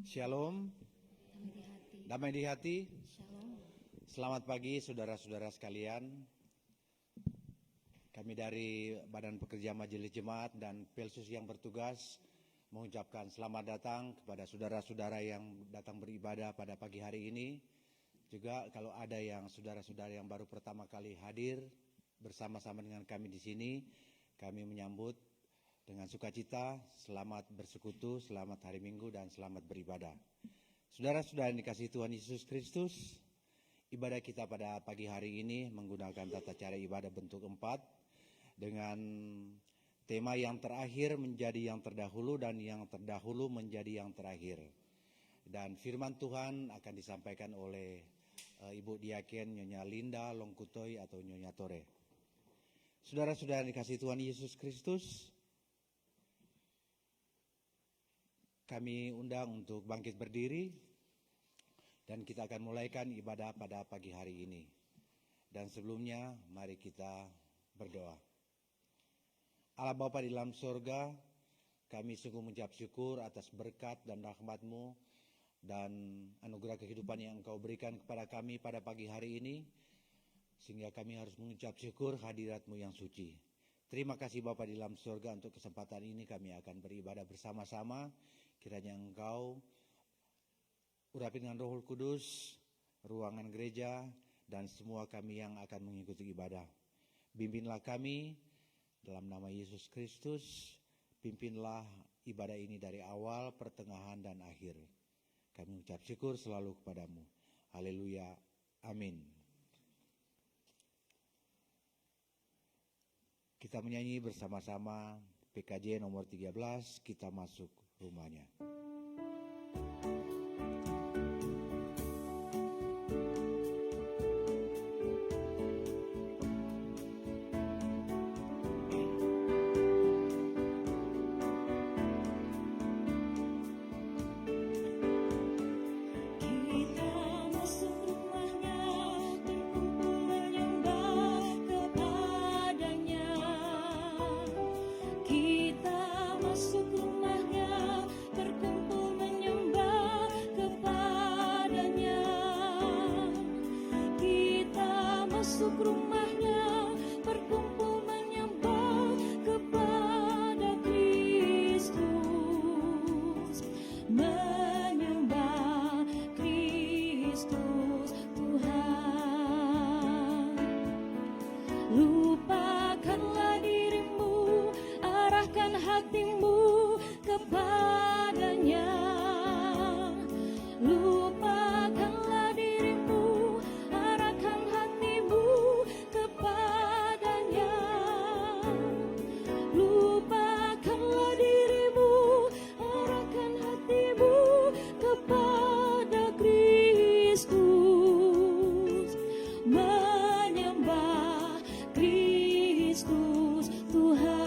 Shalom, damai di hati. Shalom. Selamat pagi saudara-saudara sekalian. Kami dari Badan Pekerja Majelis Jemaat dan Pelsus yang bertugas mengucapkan selamat datang kepada saudara-saudara yang datang beribadah pada pagi hari ini. Juga kalau ada yang saudara-saudara yang baru pertama kali hadir bersama-sama dengan kami di sini, kami menyambut dengan sukacita, selamat bersekutu, selamat hari Minggu, dan selamat beribadah. Saudara-saudara yang dikasihi Tuhan Yesus Kristus, ibadah kita pada pagi hari ini menggunakan tata cara ibadah bentuk 4 dengan tema yang terakhir menjadi yang terdahulu dan yang terdahulu menjadi yang terakhir. Dan firman Tuhan akan disampaikan oleh Ibu Diaken Nyonya Linda Longkutoy atau Nyonya Tore. Saudara-saudara yang dikasihi Tuhan Yesus Kristus, kami undang untuk bangkit berdiri dan kita akan mulaikan ibadah pada pagi hari ini. Dan sebelumnya mari kita berdoa. Allah Bapa di dalam surga, kami sungguh mengucap syukur atas berkat dan rahmat-Mu dan anugerah kehidupan yang Engkau berikan kepada kami pada pagi hari ini, sehingga kami harus mengucap syukur hadirat-Mu yang suci. Terima kasih Bapa di dalam surga, untuk kesempatan ini kami akan beribadah bersama-sama. Kiranya Engkau urapi dengan Roh Kudus ruangan gereja dan semua kami yang akan mengikuti ibadah. Bimbinglah kami dalam nama Yesus Kristus. Pimpinlah ibadah ini dari awal, pertengahan, dan akhir. Kami ucap syukur selalu kepadamu. Haleluya. Amin. Kita menyanyi bersama-sama PKJ nomor 13, kita masuk rumahnya. Lupakanlah dirimu, arahkan hatimu kepadanya. Lupakanlah dirimu, arahkan hatimu kepadanya. Lupakanlah dirimu, arahkan hatimu kepada Kristus. Menyembah Kristus Tuhan.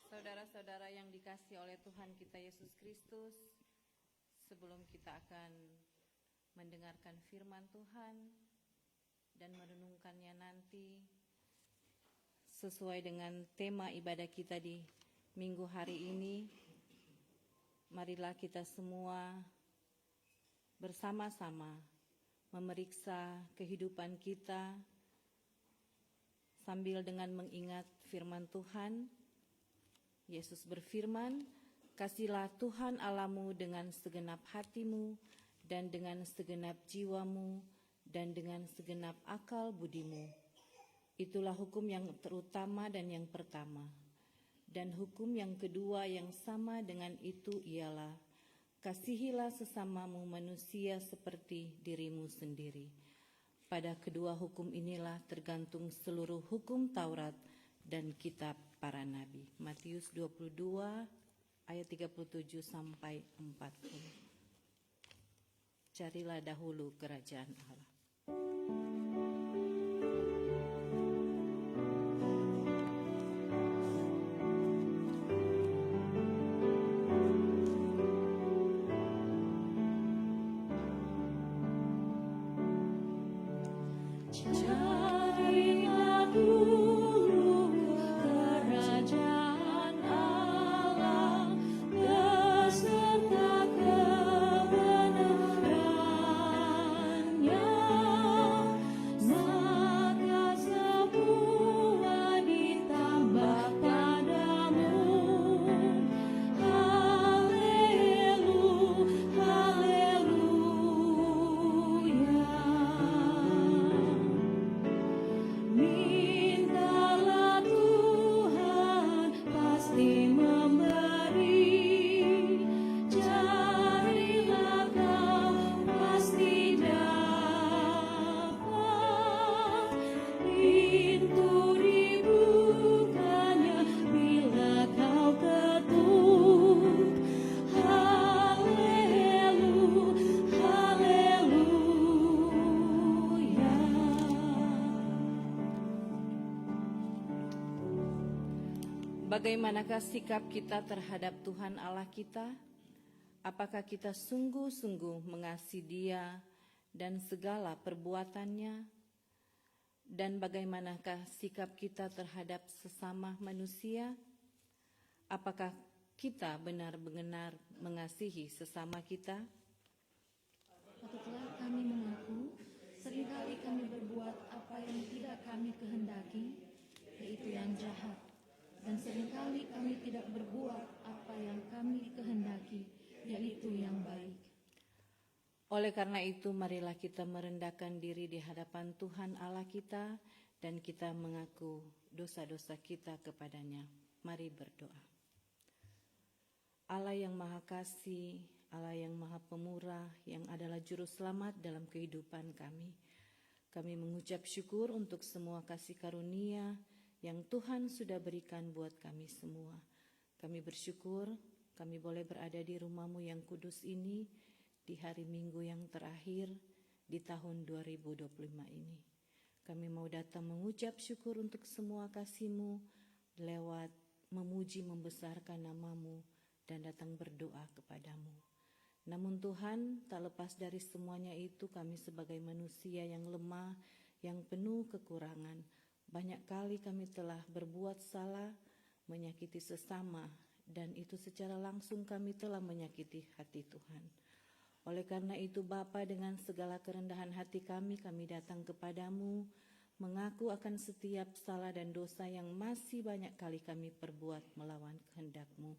Saudara-saudara yang dikasihi oleh Tuhan kita Yesus Kristus, sebelum kita akan mendengarkan firman Tuhan dan merenungkannya nanti sesuai dengan tema ibadah kita di minggu hari ini, marilah kita semua bersama-sama memeriksa kehidupan kita sambil dengan mengingat firman Tuhan. Yesus berfirman, "Kasihilah Tuhan Allahmu dengan segenap hatimu dan dengan segenap jiwamu dan dengan segenap akal budimu. Itulah hukum yang terutama dan yang pertama. Dan hukum yang kedua yang sama dengan itu ialah, kasihilah sesamamu manusia seperti dirimu sendiri. Pada kedua hukum inilah tergantung seluruh hukum Taurat dan kitab para nabi." Matius 22 ayat 37 sampai 40. Carilah dahulu kerajaan Allah. Carilah dulu kerajaan Allah beserta kebenarannya, maka semua ditambah padamu. Haleluya. Mintalah Tuhan pasti memberi, carilah kau pasti dapat, pintu dibukanya bila kau ketuk. Haleluya. Bagaimanakah sikap kita terhadap Tuhan Allah kita? Apakah kita sungguh-sungguh mengasihi Dia dan segala perbuatannya? Dan bagaimanakah sikap kita terhadap sesama manusia? Apakah kita benar-benar mengasihi sesama kita? Patutlah kami mengaku, seringkali kami berbuat apa yang tidak kami kehendaki, yaitu yang jahat. Dan seringkali kami tidak berbuat apa yang kami kehendaki, yaitu yang baik. Oleh karena itu, marilah kita merendahkan diri di hadapan Tuhan Allah kita dan kita mengaku dosa-dosa kita kepadanya. Mari berdoa. Allah yang Maha Kasih, Allah yang Maha Pemurah, yang adalah juru selamat dalam kehidupan kami. Kami mengucap syukur untuk semua kasih karunia yang Tuhan sudah berikan buat kami semua. Kami bersyukur kami boleh berada di rumah-Mu yang kudus ini di hari Minggu yang terakhir di tahun 2025 ini. Kami mau datang mengucap syukur untuk semua kasih-Mu lewat memuji membesarkan nama-Mu dan datang berdoa kepadamu. Namun Tuhan, tak lepas dari semuanya itu kami sebagai manusia yang lemah, yang penuh kekurangan. Banyak kali kami telah berbuat salah, menyakiti sesama, dan itu secara langsung kami telah menyakiti hati Tuhan. Oleh karena itu Bapa, dengan segala kerendahan hati kami datang kepadamu, mengaku akan setiap salah dan dosa yang masih banyak kali kami perbuat melawan kehendak-Mu.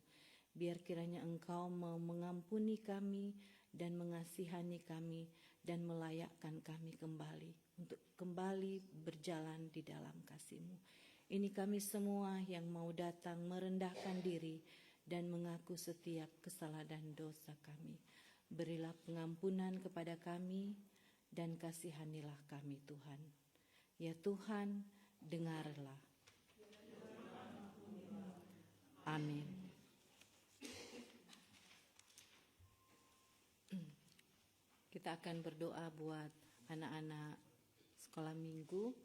Biar kiranya Engkau mau mengampuni kami dan mengasihani kami dan melayakkan kami kembali untuk kembali berjalan di dalam kasih-Mu. Ini kami semua yang mau datang merendahkan diri dan mengaku setiap kesalahan dan dosa kami. Berilah pengampunan kepada kami dan kasihanilah kami Tuhan. Ya Tuhan, dengarlah. Amin. Kita akan berdoa buat anak-anak sekolah minggu.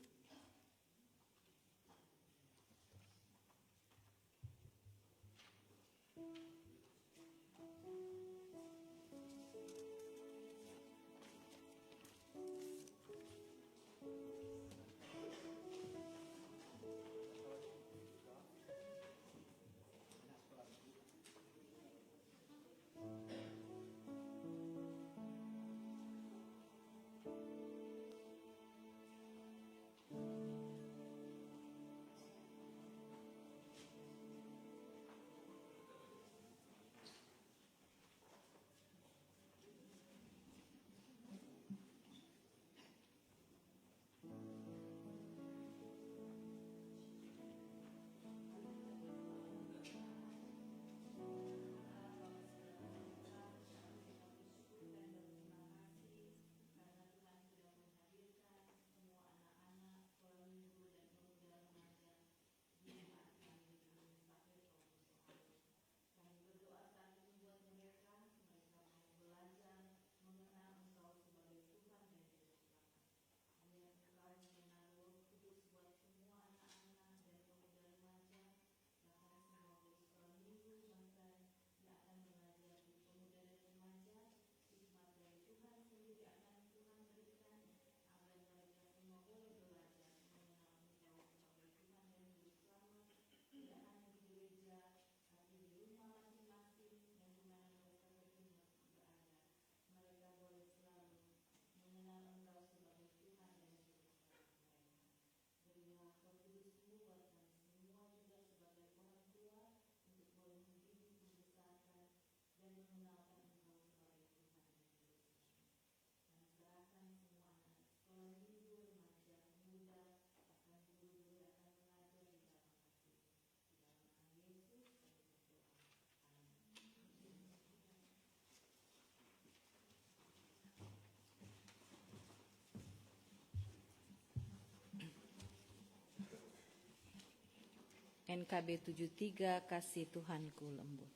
NKB 73 Kasih Tuhanku Lembut.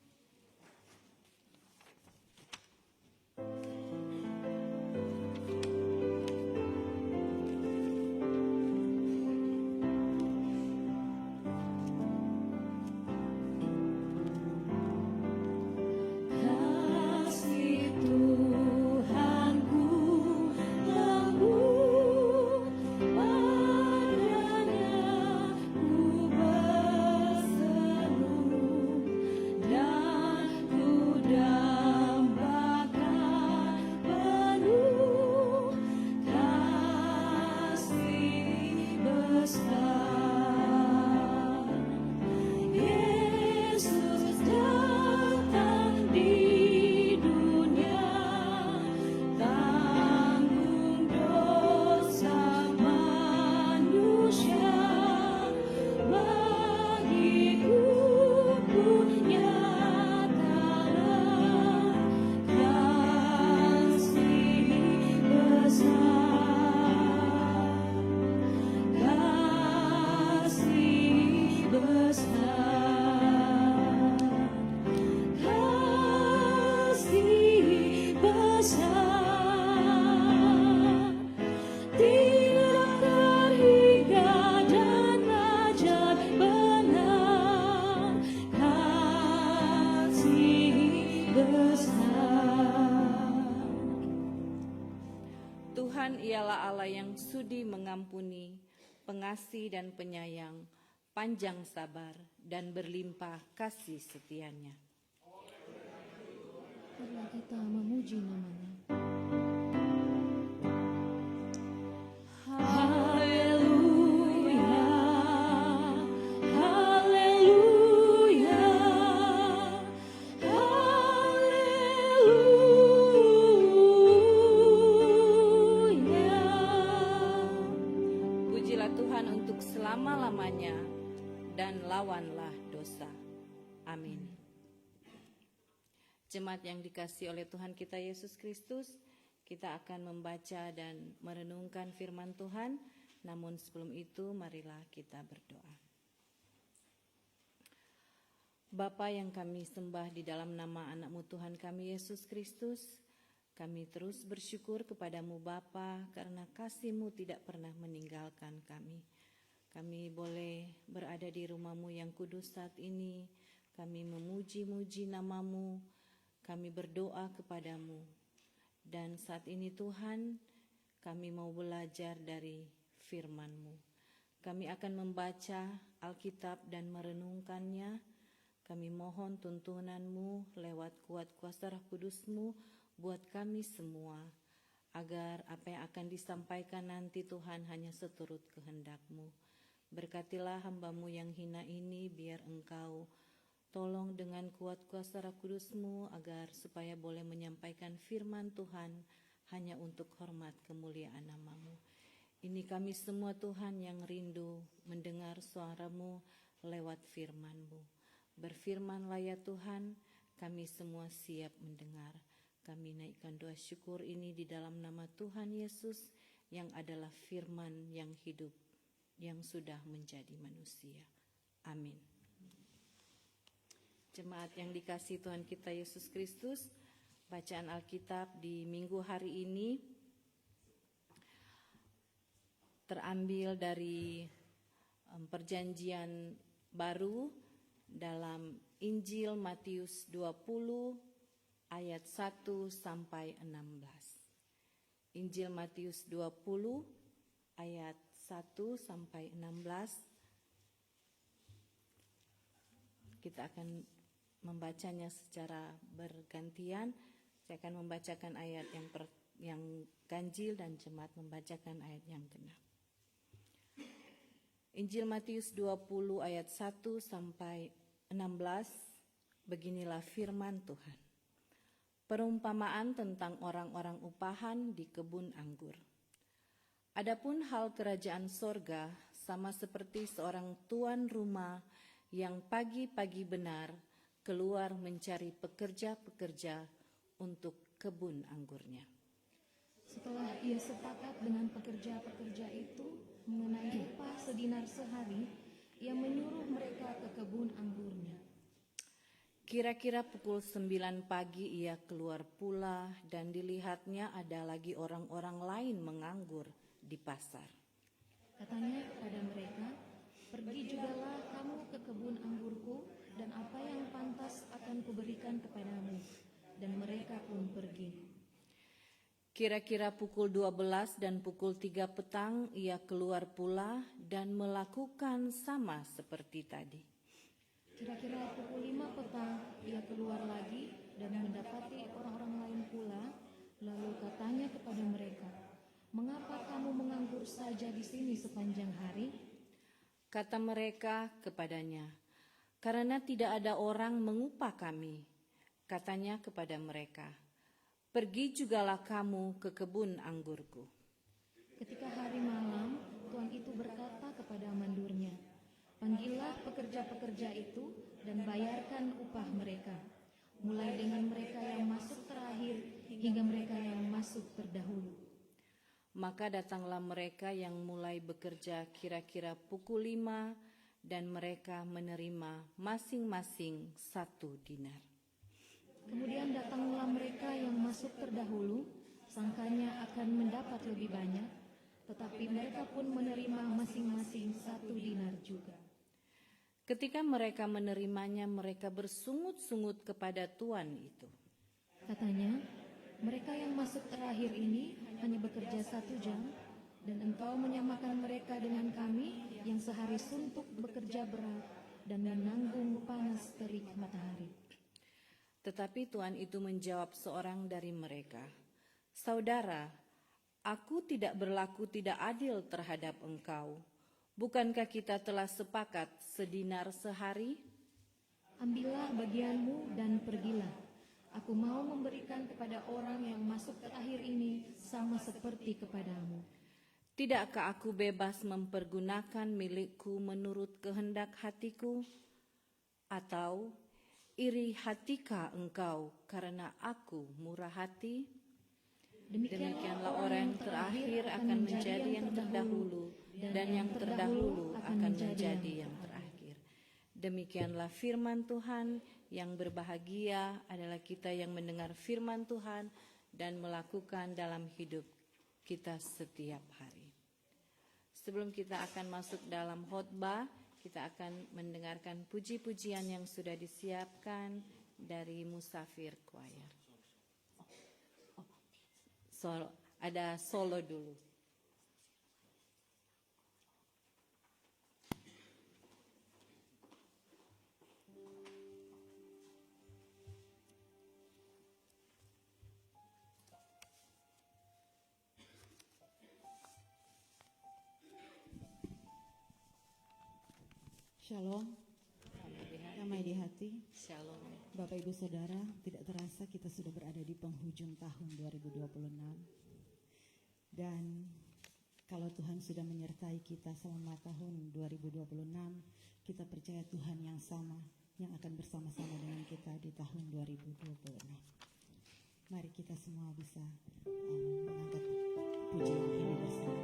Tuhan ialah Allah yang sudi mengampuni, pengasih dan penyayang, panjang sabar dan berlimpah kasih setianya. Marilah kita memuji nama-Nya. Haleluya, haleluya, haleluya. Pujilah Tuhan untuk selama-lamanya dan lawanlah dosa. Amin. Jemaat yang dikasihi oleh Tuhan kita Yesus Kristus, kita akan membaca dan merenungkan firman Tuhan. Namun sebelum itu, marilah kita berdoa. Bapa yang kami sembah di dalam nama anak-Mu Tuhan kami Yesus Kristus, kami terus bersyukur kepadamu Bapa karena kasih-Mu tidak pernah meninggalkan kami. Kami boleh berada di rumah-Mu yang kudus saat ini, kami memuji-muji nama-Mu, kami berdoa kepadamu. Dan saat ini Tuhan, kami mau belajar dari firman-Mu. Kami akan membaca Alkitab dan merenungkannya. Kami mohon tuntunan-Mu lewat kuat kuasa Roh Kudus-Mu buat kami semua, agar apa yang akan disampaikan nanti Tuhan hanya seturut kehendak-Mu. Berkatilah hamba-Mu yang hina ini, biar Engkau tolong dengan kuat kuasa Roh Kudus-Mu agar supaya boleh menyampaikan firman Tuhan hanya untuk hormat kemuliaan nama-Mu. Ini kami semua Tuhan yang rindu mendengar suara-Mu lewat firman-Mu. Berfirmanlah ya Tuhan, kami semua siap mendengar. Kami naikkan doa syukur ini di dalam nama Tuhan Yesus yang adalah firman yang hidup, yang sudah menjadi manusia. Amin. Jemaat yang dikasihi Tuhan kita Yesus Kristus, bacaan Alkitab di minggu hari ini terambil dari perjanjian baru dalam Injil Matius 20 ayat 1 sampai 16. Injil Matius 20 ayat 1 sampai 16. Kita akan membacanya secara bergantian. Saya akan membacakan ayat yang ganjil dan jemaat membacakan ayat yang genap. Injil Matius 20 ayat 1 sampai 16, beginilah firman Tuhan. Perumpamaan tentang orang-orang upahan di kebun anggur. Adapun hal kerajaan sorga sama seperti seorang tuan rumah yang pagi-pagi benar keluar mencari pekerja-pekerja untuk kebun anggurnya. Setelah ia sepakat dengan pekerja-pekerja itu mengenai upah sedinar sehari, ia menyuruh mereka ke kebun anggurnya. Kira-kira pukul 9 pagi ia keluar pula dan dilihatnya ada lagi orang-orang lain menganggur di pasar. Katanya kepada mereka, "Pergi jugalah kamu ke kebun anggurku, dan apa yang pantas akan kuberikan kepadamu." Dan mereka pun pergi. Kira-kira pukul 12 dan pukul 3 petang ia keluar pula dan melakukan sama seperti tadi. Kira-kira pukul 5 petang ia keluar lagi dan mendapati orang-orang lain pula. Lalu katanya kepada mereka, "Mengapa kamu menganggur saja di sini sepanjang hari?" Kata mereka kepadanya, "Karena tidak ada orang mengupah kami." Katanya kepada mereka, "Pergi jugalah kamu ke kebun anggurku." Ketika hari malam, tuan itu berkata kepada mandurnya, "Panggillah pekerja-pekerja itu dan bayarkan upah mereka, mulai dengan mereka yang masuk terakhir hingga mereka yang masuk terdahulu." Maka datanglah mereka yang mulai bekerja kira-kira pukul 5 dan mereka menerima masing-masing 1 dinar. Kemudian datanglah mereka yang masuk terdahulu, sangkanya akan mendapat lebih banyak, tetapi mereka pun menerima masing-masing 1 dinar juga. Ketika mereka menerimanya, mereka bersungut-sungut kepada tuan itu. Katanya, "Mereka yang masuk terakhir ini hanya bekerja 1 jam, dan engkau menyamakan mereka dengan kami yang sehari suntuk bekerja berat dan menanggung panas terik matahari." Tetapi tuan itu menjawab seorang dari mereka, "Saudara, aku tidak berlaku tidak adil terhadap engkau. Bukankah kita telah sepakat 1 dinar sehari? Ambillah bagianmu dan pergilah. Aku mau memberikan kepada orang yang masuk terakhir ini sama seperti kepadamu." Tidakkah aku bebas mempergunakan milikku menurut kehendak hatiku? Atau iri hatikah engkau karena aku murah hati? Demikianlah orang yang terakhir akan menjadi yang terdahulu, dan yang terdahulu akan menjadi yang terakhir. Demikianlah firman Tuhan. Yang berbahagia adalah kita yang mendengar firman Tuhan dan melakukan dalam hidup kita setiap hari. Sebelum kita akan masuk dalam khotbah, kita akan mendengarkan puji-pujian yang sudah disiapkan dari Musafir Choir. Ada solo dulu. Shalom, damai di hati. Shalom. Bapak Ibu Saudara, tidak terasa kita sudah berada di penghujung tahun 2026. Dan kalau Tuhan sudah menyertai kita selama tahun 2026, kita percaya Tuhan yang sama yang akan bersama-sama dengan kita di tahun 2026. Mari kita semua bisa mengangkat pujian ini bersama.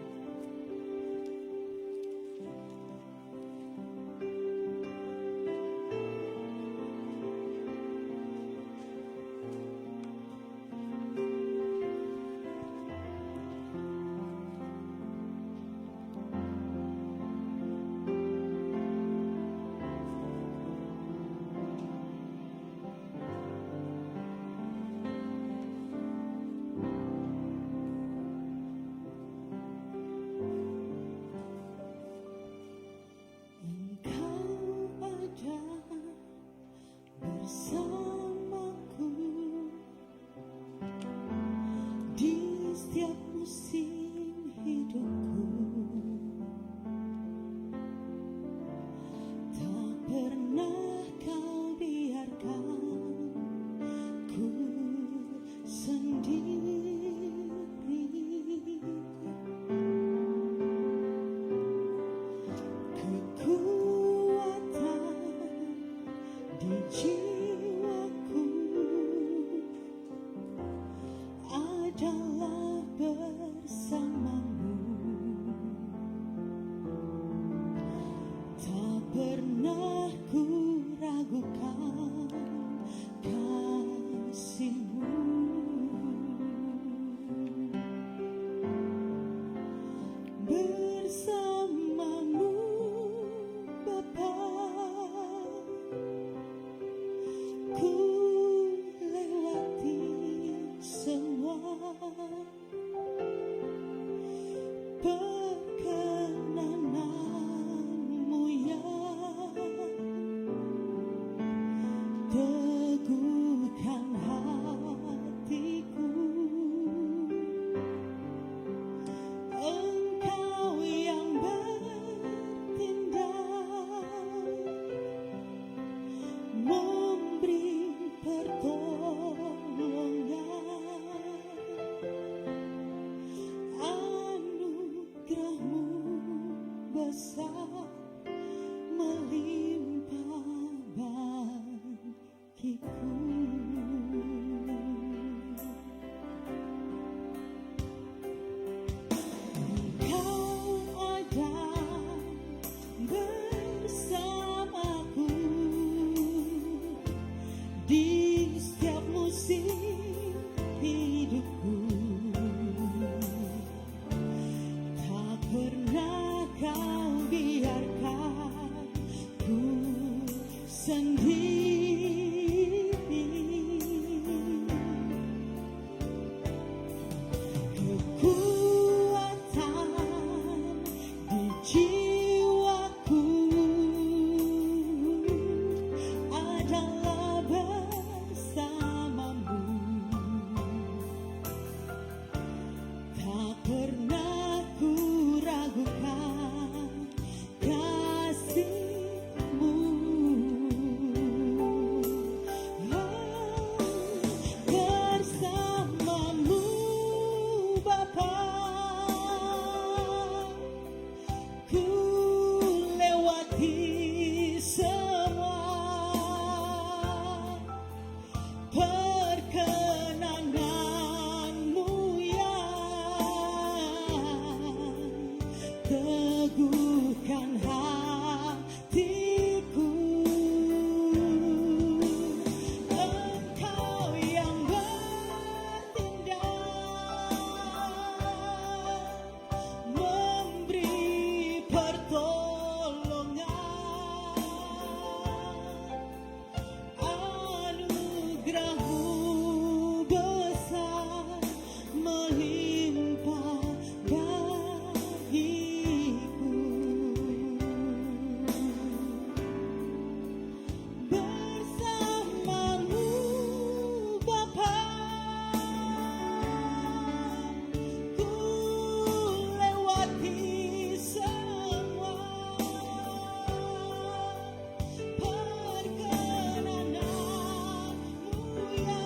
bersamamu Bapa, ku lewati semua perkenananmu ya, teguhkan hatiku. Engkau yang bertindak, memberi pertolongan, anugerahmu besar melimpah bagiku. Engkau ada bersamaku di setiap musim hidupku. Tak pernah kau biarkan ku sendiri. Kekuatan di jiwaku adalah bersamamu. Tak pernah ku ragukan kasih-Mu. Bersamamu Bapa, ku lewati semua perkenananmu ya, teguhkan hatiku. Engkau yang bertindak, memberi pertolongan, anugerahmu besar melimpah bagiku. Bersamamu Bapa, ku lewati semua perkenananmu ya,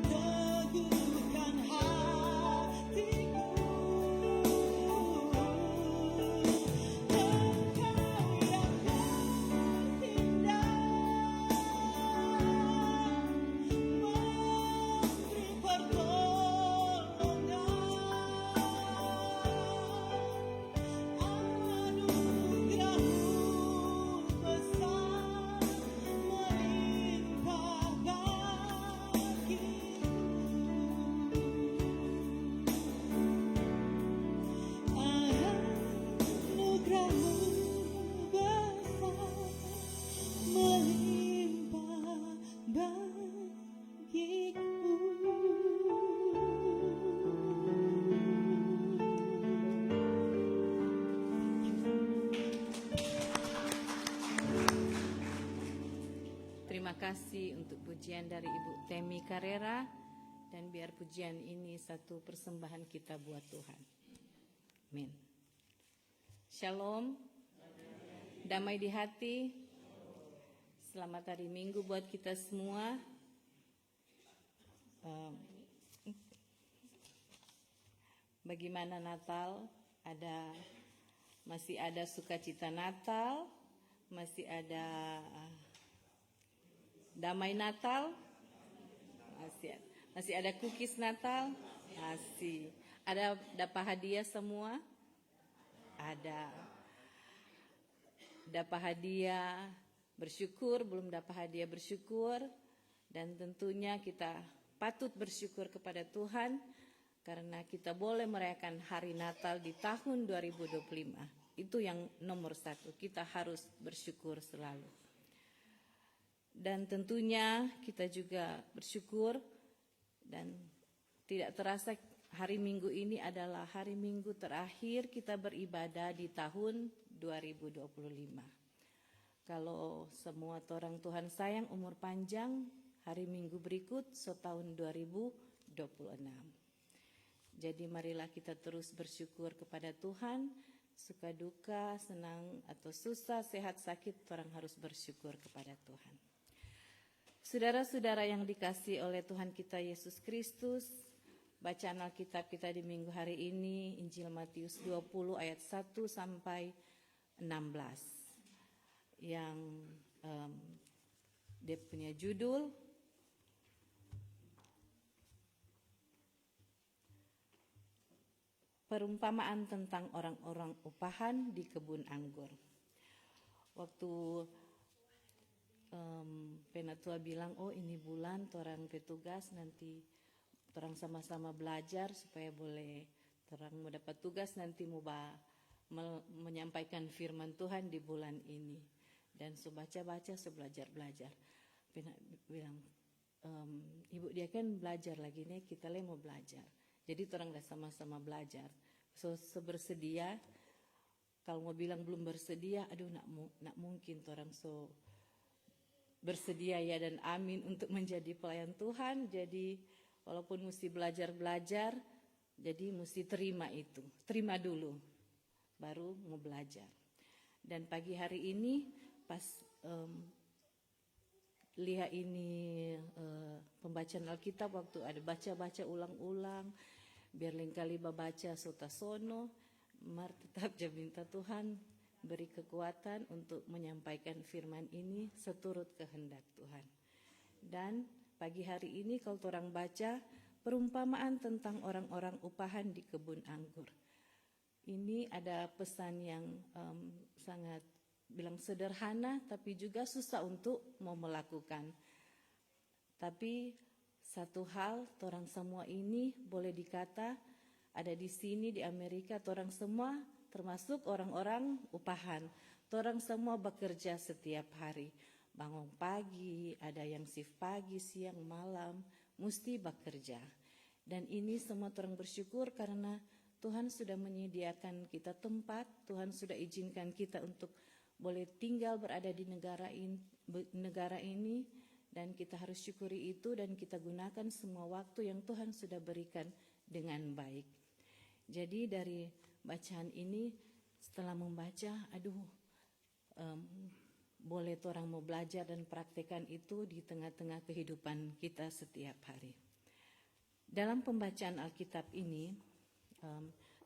teguhkan hatiku. Engkau yang bertindak, memberi pertolongan, anugerahmu besar melimpah bagiku. Anugerahmu besar melimpah bagiku. Terima kasih untuk pujian dari Ibu Temi Carrera, dan biar pujian ini satu persembahan kita buat Tuhan. Amin. Shalom. Damai di hati. Selamat hari Minggu buat kita semua. Bagaimana Natal? Masih ada sukacita Natal, masih ada damai Natal, masih ada cookies Natal, masih ada dapat hadiah semua, dapat hadiah bersyukur, belum dapat hadiah bersyukur, dan tentunya kita patut bersyukur kepada Tuhan karena kita boleh merayakan hari Natal di tahun 2025. Itu yang nomor satu, kita harus bersyukur selalu. Dan tentunya kita juga bersyukur dan tidak terasa hari Minggu ini adalah hari Minggu terakhir kita beribadah di tahun 2025. Kalau semua orang Tuhan sayang umur panjang, hari Minggu berikut tahun 2026. Jadi marilah kita terus bersyukur kepada Tuhan, suka duka, senang atau susah, sehat sakit, orang harus bersyukur kepada Tuhan. Saudara-saudara yang dikasihi oleh Tuhan kita Yesus Kristus, bacaan Alkitab kita di minggu hari ini Injil Matius 20 ayat 1 sampai 16. Yang dia punya judul perumpamaan tentang orang-orang upahan di kebun anggur. Waktu Penatua bilang, oh ini bulan orang petugas, nanti orang sama-sama belajar supaya boleh orang mau dapat tugas nanti mau menyampaikan firman Tuhan di bulan ini. Dan so baca-baca, so belajar-belajar. Bilang, ibu dia kan belajar lagi nih, kita lagi mau belajar. Jadi orang udah sama-sama belajar. So bersedia. Kalau mau bilang belum bersedia, aduh nak mungkin orang so bersedia ya dan amin untuk menjadi pelayan Tuhan. Jadi walaupun mesti belajar-belajar, jadi mesti terima itu. Terima dulu, baru mau belajar. Dan pagi hari ini pas lihat ini pembacaan Alkitab, waktu ada baca-baca ulang-ulang, biar lain kali baca sotasono, tetap minta Tuhan beri kekuatan untuk menyampaikan firman ini seturut kehendak Tuhan. Dan pagi hari ini kalau orang baca perumpamaan tentang orang-orang upahan di kebun anggur. Ini ada pesan yang sangat bilang sederhana tapi juga susah untuk mau melakukan. Tapi satu hal, orang semua ini boleh dikata ada di sini di Amerika, orang semua termasuk orang-orang upahan. Orang semua bekerja setiap hari. Bangun pagi, ada yang shift pagi, siang, malam, mesti bekerja. Dan ini semua orang bersyukur karena Tuhan sudah menyediakan kita tempat, Tuhan sudah izinkan kita untuk boleh tinggal berada di negara ini, dan kita harus syukuri itu dan kita gunakan semua waktu yang Tuhan sudah berikan dengan baik. Jadi dari bacaan ini setelah membaca, boleh orang mau belajar dan praktekkan itu di tengah-tengah kehidupan kita setiap hari. Dalam pembacaan Alkitab ini,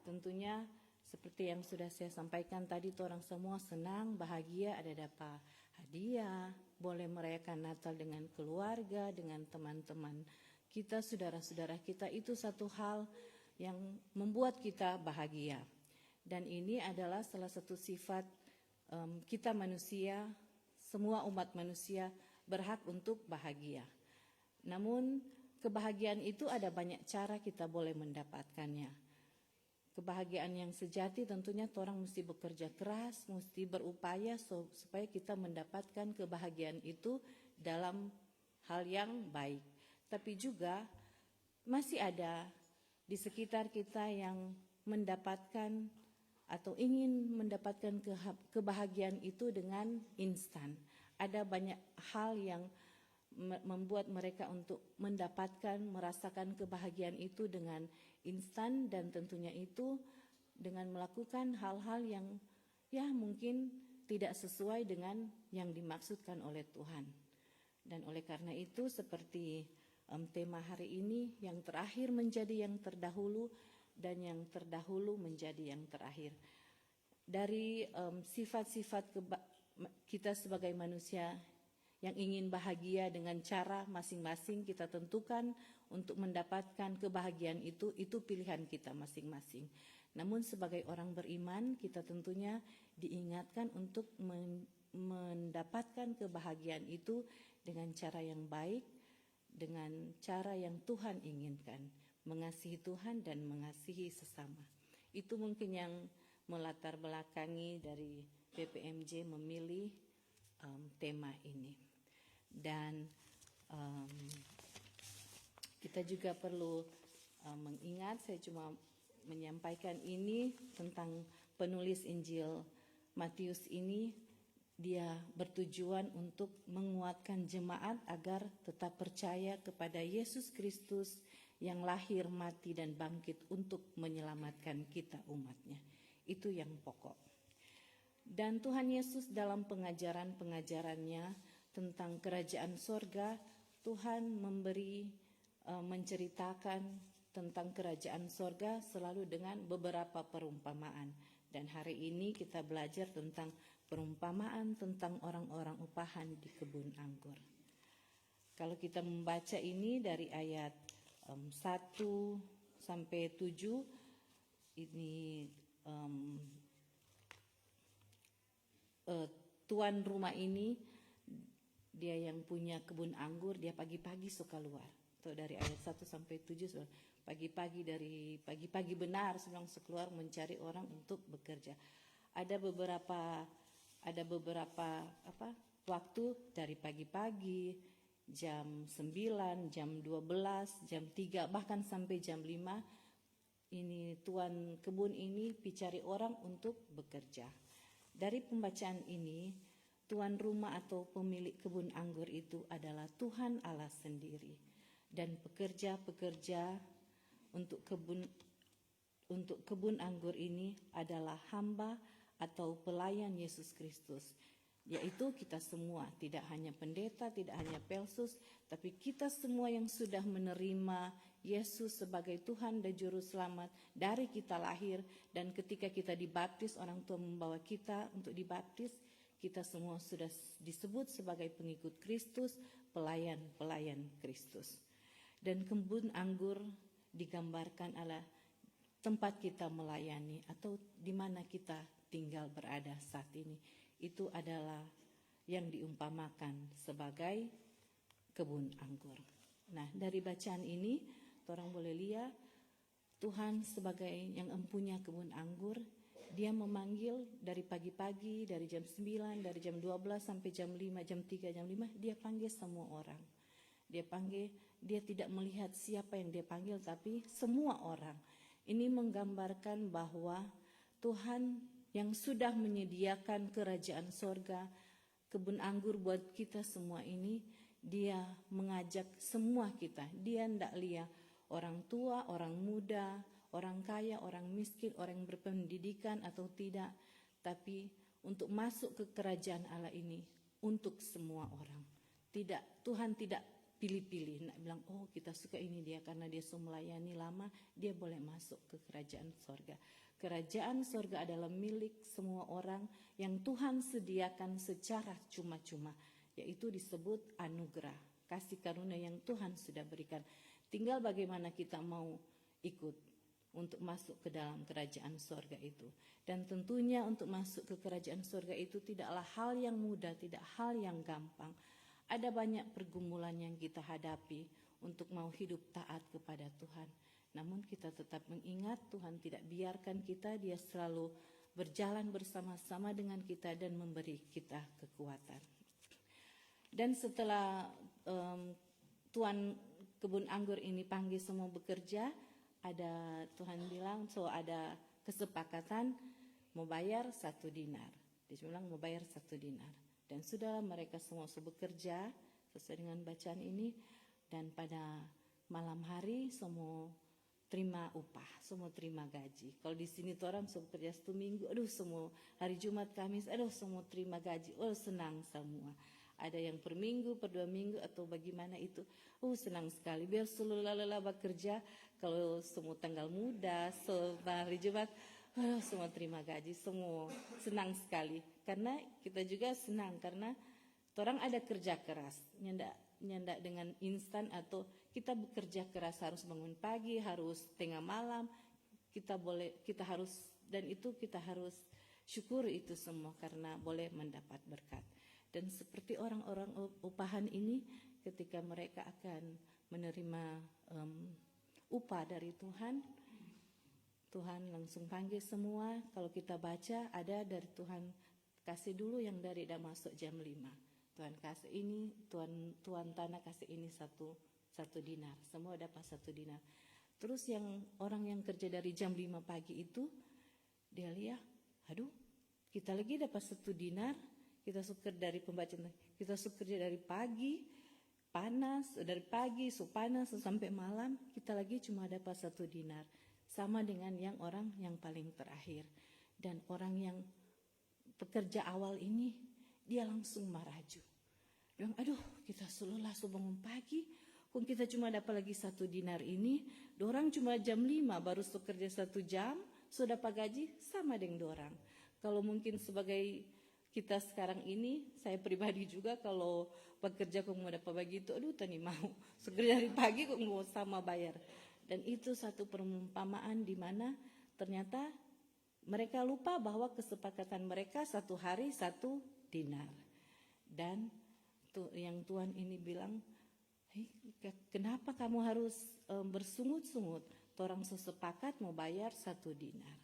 tentunya seperti yang sudah saya sampaikan tadi, orang semua senang, bahagia, ada dapat hadiah, boleh merayakan Natal dengan keluarga, dengan teman-teman kita, saudara-saudara kita. Itu satu hal yang membuat kita bahagia. Dan ini adalah salah satu sifat kita manusia, semua umat manusia berhak untuk bahagia. Namun kebahagiaan itu ada banyak cara kita boleh mendapatkannya. Kebahagiaan yang sejati tentunya orang mesti bekerja keras, mesti berupaya supaya kita mendapatkan kebahagiaan itu dalam hal yang baik. Tapi juga masih ada di sekitar kita yang mendapatkan atau ingin mendapatkan kebahagiaan itu dengan instan. Ada banyak hal yang membuat mereka untuk mendapatkan, merasakan kebahagiaan itu dengan instan, dan tentunya itu dengan melakukan hal-hal yang mungkin tidak sesuai dengan yang dimaksudkan oleh Tuhan. Dan oleh karena itu seperti tema hari ini, yang terakhir menjadi yang terdahulu dan yang terdahulu menjadi yang terakhir. Dari sifat-sifat kita sebagai manusia yang ingin bahagia dengan cara masing-masing kita tentukan untuk mendapatkan kebahagiaan itu pilihan kita masing-masing. Namun sebagai orang beriman kita tentunya diingatkan untuk mendapatkan kebahagiaan itu dengan cara yang baik, dengan cara yang Tuhan inginkan. mengasihi Tuhan dan mengasihi sesama. Itu mungkin yang melatar belakangi dari PPMJ memilih tema ini. Dan kita juga perlu mengingat, saya cuma menyampaikan ini tentang penulis Injil Matius ini, dia bertujuan untuk menguatkan jemaat agar tetap percaya kepada Yesus Kristus yang lahir, mati, dan bangkit untuk menyelamatkan kita umatnya. Itu yang pokok. Dan Tuhan Yesus dalam pengajaran-pengajarannya tentang kerajaan sorga, Tuhan menceritakan tentang kerajaan sorga selalu dengan beberapa perumpamaan. Dan hari ini kita belajar tentang perumpamaan tentang orang-orang upahan di kebun anggur. Kalau kita membaca ini dari ayat 1 sampai 7, ini tuan rumah ini, dia yang punya kebun anggur, dia pagi-pagi suka keluar. Tuh dari ayat 1 sampai 7, pagi-pagi, dari pagi-pagi benar sedang keluar mencari orang untuk bekerja. Ada beberapa waktu dari pagi-pagi, jam 9, jam 12, jam 3, bahkan sampai jam 5. Ini tuan kebun ini cari orang untuk bekerja. Dari pembacaan ini, tuan rumah atau pemilik kebun anggur itu adalah Tuhan Allah sendiri. Dan pekerja-pekerja untuk kebun anggur ini adalah hamba atau pelayan Yesus Kristus, yaitu kita semua, tidak hanya pendeta, tidak hanya pelsus, tapi kita semua yang sudah menerima Yesus sebagai Tuhan dan Juru Selamat dari kita lahir. Dan ketika kita dibaptis, orang tua membawa kita untuk dibaptis, kita semua sudah disebut sebagai pengikut Kristus, pelayan-pelayan Kristus. Dan kebun anggur digambarkan adalah tempat kita melayani atau di mana kita tinggal berada saat ini. Itu adalah yang diumpamakan sebagai kebun anggur. Nah, dari bacaan ini orang boleh lihat Tuhan sebagai yang empunya kebun anggur, dia memanggil dari pagi-pagi, dari jam 9, dari jam 12 sampai jam 5, jam 3, jam 5, dia panggil semua orang. Dia panggil, dia tidak melihat siapa yang dia panggil, tapi semua orang. Ini menggambarkan bahwa Tuhan yang sudah menyediakan kerajaan sorga, kebun anggur buat kita semua ini, dia mengajak semua kita. Dia tidak lihat orang tua, orang muda, orang kaya, orang miskin, orang yang berpendidikan atau tidak, tapi untuk masuk ke kerajaan Allah ini untuk semua orang. Tidak, Tuhan tidak pilih-pilih, nak bilang oh kita suka ini dia karena dia sudah melayani lama, dia boleh masuk ke kerajaan sorga. Kerajaan sorga adalah milik semua orang yang Tuhan sediakan secara cuma-cuma, yaitu disebut anugerah, kasih karunia yang Tuhan sudah berikan. Tinggal bagaimana kita mau ikut untuk masuk ke dalam kerajaan sorga itu. Dan tentunya untuk masuk ke kerajaan sorga itu tidaklah hal yang mudah, tidak hal yang gampang. Ada banyak pergumulan yang kita hadapi untuk mau hidup taat kepada Tuhan. Namun kita tetap mengingat Tuhan tidak biarkan kita, dia selalu berjalan bersama-sama dengan kita dan memberi kita kekuatan. Dan setelah tuan kebun anggur ini panggil semua bekerja, ada Tuhan bilang, ada kesepakatan mau bayar 1 dinar. Dia bilang mau bayar 1 dinar. Dan sudahlah mereka semua bekerja sesuai dengan bacaan ini. Dan pada malam hari semua terima upah, semua terima gaji. Kalau di sini tuh orang bekerja 1 minggu, aduh semua hari Jumat, Kamis, aduh semua terima gaji, oh senang semua. Ada yang per minggu, per 2 minggu atau bagaimana itu, senang sekali. Biar seluruh lelah bekerja, kalau semua tanggal muda, hari Jumat, semua terima gaji, semua senang sekali. Karena kita juga senang karena orang ada kerja keras, nyandak dengan instan atau kita bekerja keras, harus bangun pagi, harus tengah malam, kita harus, dan itu kita harus syukur itu semua karena boleh mendapat berkat. Dan seperti orang-orang upahan ini, ketika mereka akan menerima upah dari Tuhan. Tuhan langsung panggil semua. Kalau kita baca ada dari Tuhan kasih dulu yang dari dah masuk jam 5. Tuhan kasih ini, Tuhan tanah kasih ini satu dinar. Semua dapat 1 dinar. Terus yang orang yang kerja dari jam 5 pagi itu, dia lihat, aduh, kita lagi dapat 1 dinar, kita suker dari pembacaan, kita suker dari pagi, panas, dari pagi, panas sampai malam, kita lagi cuma dapat 1 dinar. Sama dengan yang orang yang paling terakhir. Dan orang yang pekerja awal ini, dia langsung maraju. Dia bilang, aduh, kita selalu bangun pagi, kok kita cuma dapat lagi 1 dinar ini, dorang cuma jam 5 baru kerja 1 jam, sudah dapat gaji sama dengan dorang. Kalau mungkin sebagai kita sekarang ini, saya pribadi juga kalau pekerja kok mau dapat begitu, aduh tani mau, kerja dari pagi kok mau sama bayar. Dan itu satu perumpamaan di mana ternyata mereka lupa bahwa kesepakatan mereka 1 hari 1 dinar. Dan yang Tuhan ini bilang, kenapa kamu harus bersungut-sungut? Orang sesepakat mau bayar 1 dinar.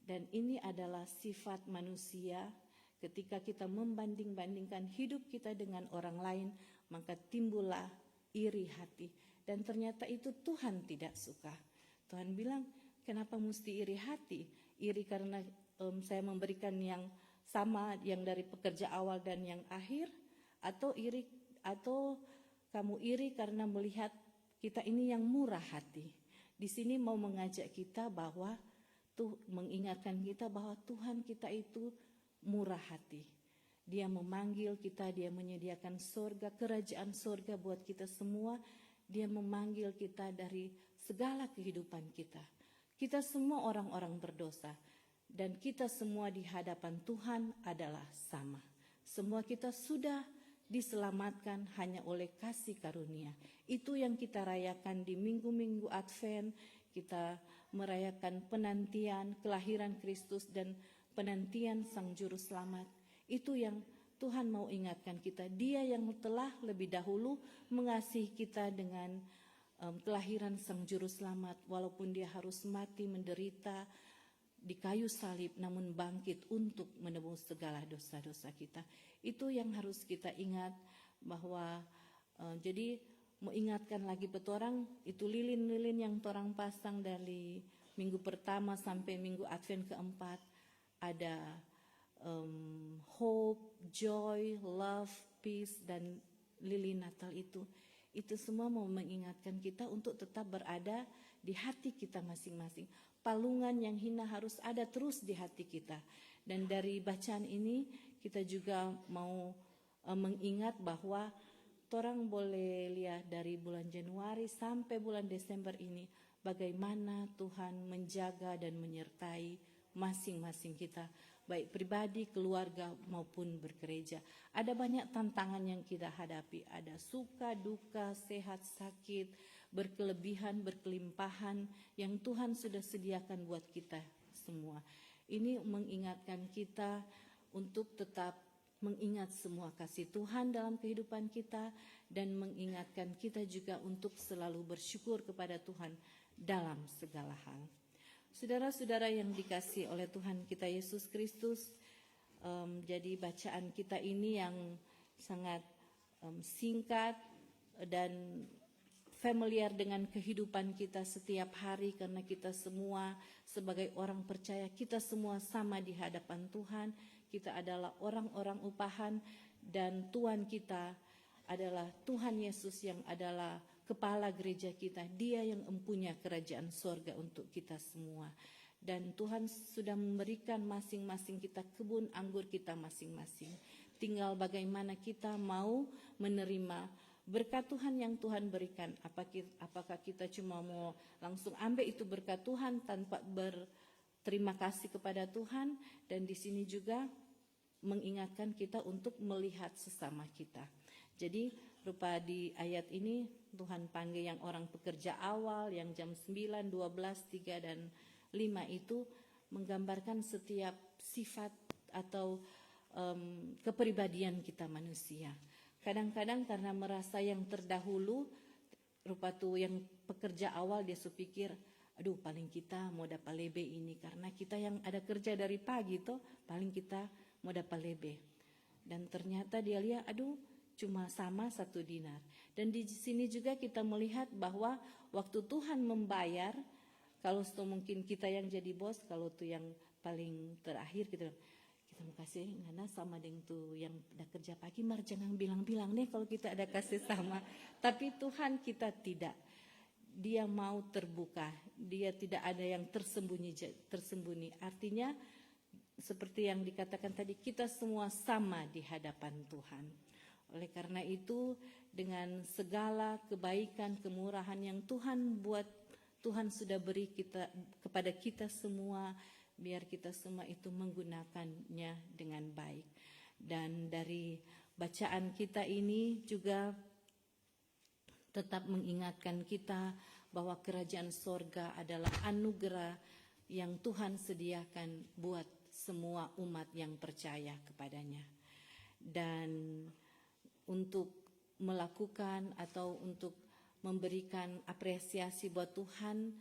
Dan ini adalah sifat manusia ketika kita membanding-bandingkan hidup kita dengan orang lain, maka timbullah iri hati. Dan ternyata itu Tuhan tidak suka. Tuhan bilang, kenapa mesti iri hati? Iri karena saya memberikan yang sama, yang dari pekerja awal dan yang akhir, atau kamu iri karena melihat kita ini yang murah hati. Di sini mau mengajak kita bahwa mengingatkan kita bahwa Tuhan kita itu murah hati. Dia memanggil kita, dia menyediakan surga, kerajaan surga buat kita semua. Dia memanggil kita dari segala kehidupan kita. Kita semua orang-orang berdosa. Dan kita semua di hadapan Tuhan adalah sama. Semua kita sudah diselamatkan hanya oleh kasih karunia. Itu yang kita rayakan di minggu-minggu Advent. Kita merayakan penantian kelahiran Kristus dan penantian Sang Juru Selamat. Itu yang Tuhan mau ingatkan kita. Dia yang telah lebih dahulu mengasihi kita dengan kelahiran Sang Juru Selamat. Walaupun dia harus mati menderita di kayu salib, namun bangkit untuk menebus segala dosa-dosa kita. Itu yang harus kita ingat bahwa jadi mau ingatkan lagi petorang itu lilin-lilin yang torang pasang dari minggu pertama sampai minggu Advent keempat. Ada hope, joy, love, peace, dan lilin Natal itu semua mau mengingatkan kita untuk tetap berada di hati kita masing-masing. Palungan yang hina harus ada terus di hati kita. Dan dari bacaan ini kita juga mau mengingat bahwa orang boleh lihat dari bulan Januari sampai bulan Desember ini bagaimana Tuhan menjaga dan menyertai masing-masing kita, baik pribadi, keluarga maupun bergereja. Ada banyak tantangan yang kita hadapi, ada suka, duka, sehat, sakit, berkelebihan, berkelimpahan yang Tuhan sudah sediakan buat kita semua. Ini mengingatkan kita untuk tetap mengingat semua kasih Tuhan dalam kehidupan kita dan mengingatkan kita juga untuk selalu bersyukur kepada Tuhan dalam segala hal. Saudara-saudara yang dikasihi oleh Tuhan kita Yesus Kristus, jadi bacaan kita ini yang sangat singkat dan familiar dengan kehidupan kita setiap hari, karena kita semua sebagai orang percaya, kita semua sama di hadapan Tuhan. Kita adalah orang-orang upahan dan Tuhan kita adalah Tuhan Yesus yang adalah kepala gereja kita. Dia yang mempunyai kerajaan sorga untuk kita semua. Dan Tuhan sudah memberikan masing-masing kita kebun anggur kita masing-masing. Tinggal bagaimana kita mau menerima berkat Tuhan yang Tuhan berikan. Apakah kita cuma mau langsung ambil itu berkat Tuhan tanpa berterima kasih kepada Tuhan. Dan di sini juga mengingatkan kita untuk melihat sesama kita. Jadi rupa di ayat ini Tuhan panggil yang orang pekerja awal, yang jam 9, 12, 3, dan 5 itu menggambarkan setiap sifat atau kepribadian kita manusia. Kadang-kadang karena merasa yang terdahulu, rupa tuh yang pekerja awal dia supikir, aduh paling kita mau dapat lebe ini karena kita yang ada kerja dari pagi tuh paling kita mau dapat lebe. Dan ternyata dia lihat aduh cuma sama 1 dinar. Dan di sini juga kita melihat bahwa waktu Tuhan membayar, kalau mungkin kita yang jadi bos, kalau tuh yang paling terakhir kita mau kasih ngana sama dengan tuh yang udah kerja pagi, mar jangan bilang-bilang nih kalau kita ada kasih sama. Tapi Tuhan kita tidak. Dia mau terbuka. Dia tidak ada yang tersembunyi. Artinya seperti yang dikatakan tadi, kita semua sama di hadapan Tuhan. Oleh karena itu, dengan segala kebaikan, kemurahan yang Tuhan buat, Tuhan sudah beri kita kepada kita semua, biar kita semua itu menggunakannya dengan baik. Dan dari bacaan kita ini juga tetap mengingatkan kita bahwa kerajaan sorga adalah anugerah yang Tuhan sediakan buat semua umat yang percaya kepadanya. Dan untuk melakukan atau untuk memberikan apresiasi buat Tuhan,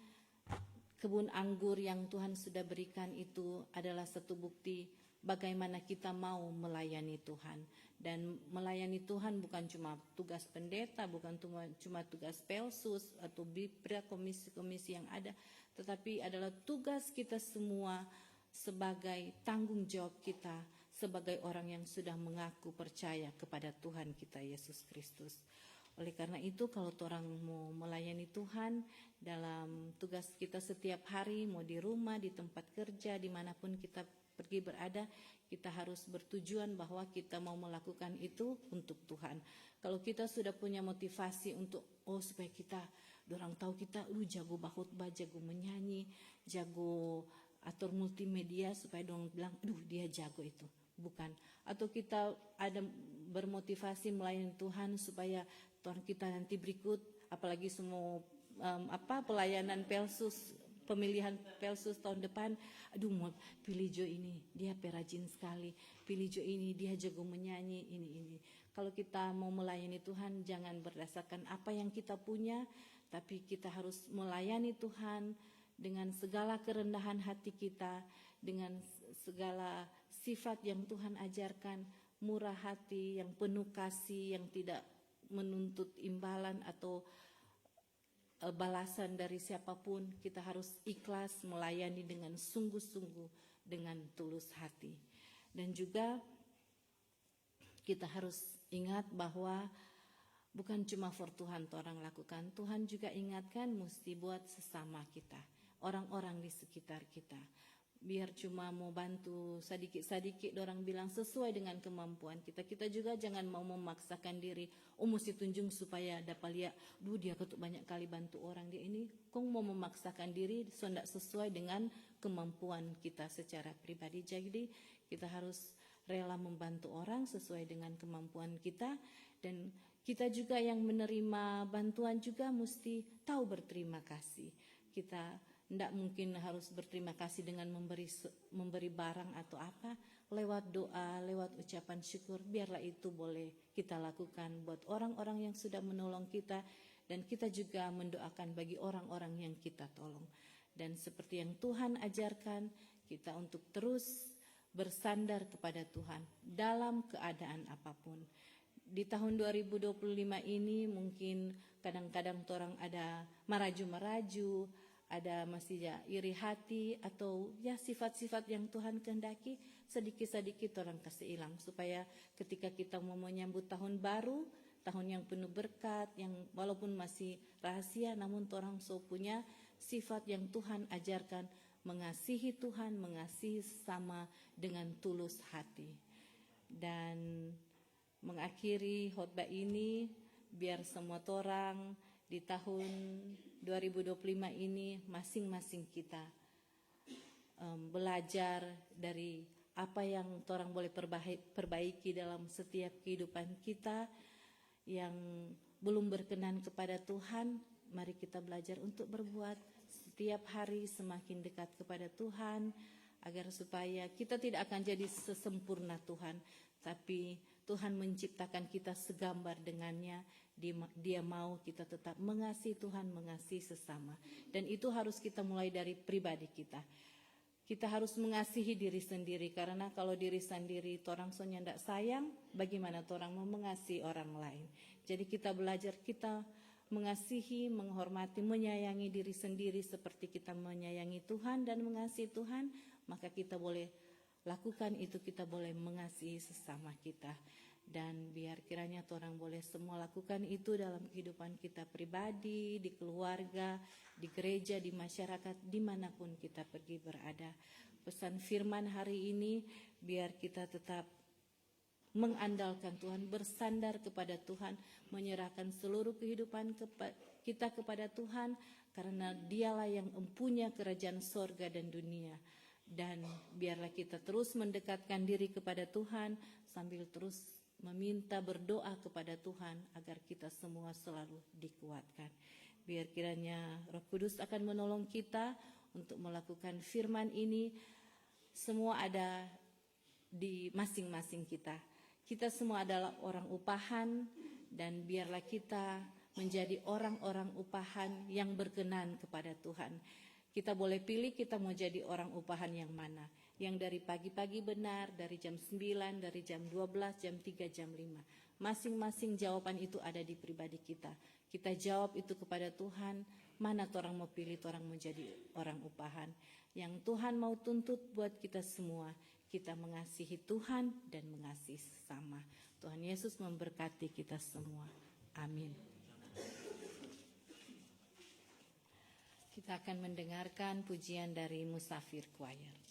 kebun anggur yang Tuhan sudah berikan itu adalah satu bukti bagaimana kita mau melayani Tuhan. Dan melayani Tuhan bukan cuma tugas pendeta, bukan cuma tugas pelsus atau bipra komisi-komisi yang ada, tetapi adalah tugas kita semua sebagai tanggung jawab kita sebagai orang yang sudah mengaku percaya kepada Tuhan kita Yesus Kristus. Oleh karena itu kalau orang mau melayani Tuhan dalam tugas kita setiap hari, mau di rumah, di tempat kerja, dimanapun kita pergi berada, kita harus bertujuan bahwa kita mau melakukan itu untuk Tuhan. Kalau kita sudah punya motivasi untuk supaya kita, orang tahu kita jago khotbah, jago menyanyi, jago atur multimedia, supaya orang bilang, dia jago itu. Bukan. Atau kita ada bermotivasi melayani Tuhan supaya Tuhan kita nanti berikut, apalagi semua pelayanan pelsus, pemilihan pelsus tahun depan, mau pilih Jo ini, dia perajin sekali, pilih Jo ini, dia jago menyanyi, ini. Kalau kita mau melayani Tuhan, jangan berdasarkan apa yang kita punya, tapi kita harus melayani Tuhan dengan segala kerendahan hati kita, dengan segala sifat yang Tuhan ajarkan, murah hati, yang penuh kasih, yang tidak menuntut imbalan atau balasan dari siapapun. Kita harus ikhlas melayani dengan sungguh-sungguh, dengan tulus hati. Dan juga kita harus ingat bahwa bukan cuma for Tuhan orang lakukan, Tuhan juga ingatkan mesti buat sesama kita, orang-orang di sekitar kita. Biar cuma mau bantu sedikit-sedikit, orang bilang sesuai dengan kemampuan kita. Kita juga jangan mau memaksakan diri, mesti tunjung supaya dapat lihat, dia ketuk banyak kali bantu orang, dia ini kong mau memaksakan diri, tidak sesuai dengan kemampuan kita secara pribadi. Jadi kita harus rela membantu orang sesuai dengan kemampuan kita. Dan kita juga yang menerima bantuan juga mesti tahu berterima kasih. Kita tidak mungkin harus berterima kasih dengan memberi barang atau apa, lewat doa, lewat ucapan syukur, biarlah itu boleh kita lakukan buat orang-orang yang sudah menolong kita, dan kita juga mendoakan bagi orang-orang yang kita tolong. Dan seperti yang Tuhan ajarkan, kita untuk terus bersandar kepada Tuhan dalam keadaan apapun. Di tahun 2025 ini mungkin kadang-kadang orang ada maraju-maraju, ada masih iri hati, atau sifat-sifat yang Tuhan kehendaki sedikit-sedikit orang kasih hilang, supaya ketika kita mau menyambut tahun baru, tahun yang penuh berkat, yang walaupun masih rahasia, namun orang punya sifat yang Tuhan ajarkan, mengasihi Tuhan, mengasihi sesama dengan tulus hati. Dan mengakhiri khotbah ini, biar semua orang di tahun 2025 ini masing-masing kita belajar dari apa yang orang boleh perbaiki dalam setiap kehidupan kita. Yang belum berkenan kepada Tuhan, mari kita belajar untuk berbuat setiap hari semakin dekat kepada Tuhan, agar supaya kita tidak akan jadi sesempurna Tuhan, tapi Tuhan menciptakan kita segambar dengannya. Dia mau kita tetap mengasihi Tuhan, mengasihi sesama. Dan itu harus kita mulai dari pribadi kita. Kita harus mengasihi diri sendiri, karena kalau diri sendiri orang sonya tidak sayang, bagaimana orang mau mengasihi orang lain. Jadi kita belajar, kita mengasihi, menghormati, menyayangi diri sendiri seperti kita menyayangi Tuhan dan mengasihi Tuhan, maka kita boleh lakukan itu, kita boleh mengasihi sesama kita. Dan biar kiranya orang boleh semua lakukan itu dalam kehidupan kita pribadi, di keluarga, di gereja, di masyarakat, dimanapun kita pergi berada. Pesan firman hari ini, biar kita tetap mengandalkan Tuhan, bersandar kepada Tuhan, menyerahkan seluruh kehidupan kita kepada Tuhan, karena Dialah yang mempunyai kerajaan sorga dan dunia. Dan biarlah kita terus mendekatkan diri kepada Tuhan, sambil terus meminta, berdoa kepada Tuhan agar kita semua selalu dikuatkan. Biar kiranya Roh Kudus akan menolong kita untuk melakukan firman ini. Semua ada di masing-masing kita. Kita semua adalah orang upahan, dan biarlah kita menjadi orang-orang upahan yang berkenan kepada Tuhan. Kita boleh pilih kita mau jadi orang upahan yang mana. Yang dari pagi-pagi benar, dari jam 9, dari jam 12, jam 3, jam 5. Masing-masing jawaban itu ada di pribadi kita. Kita jawab itu kepada Tuhan, mana orang mau pilih, orang mau jadi orang upahan. Yang Tuhan mau tuntut buat kita semua, kita mengasihi Tuhan dan mengasihi sesama. Tuhan Yesus memberkati kita semua. Amin. Kita akan mendengarkan pujian dari Musafir Choir.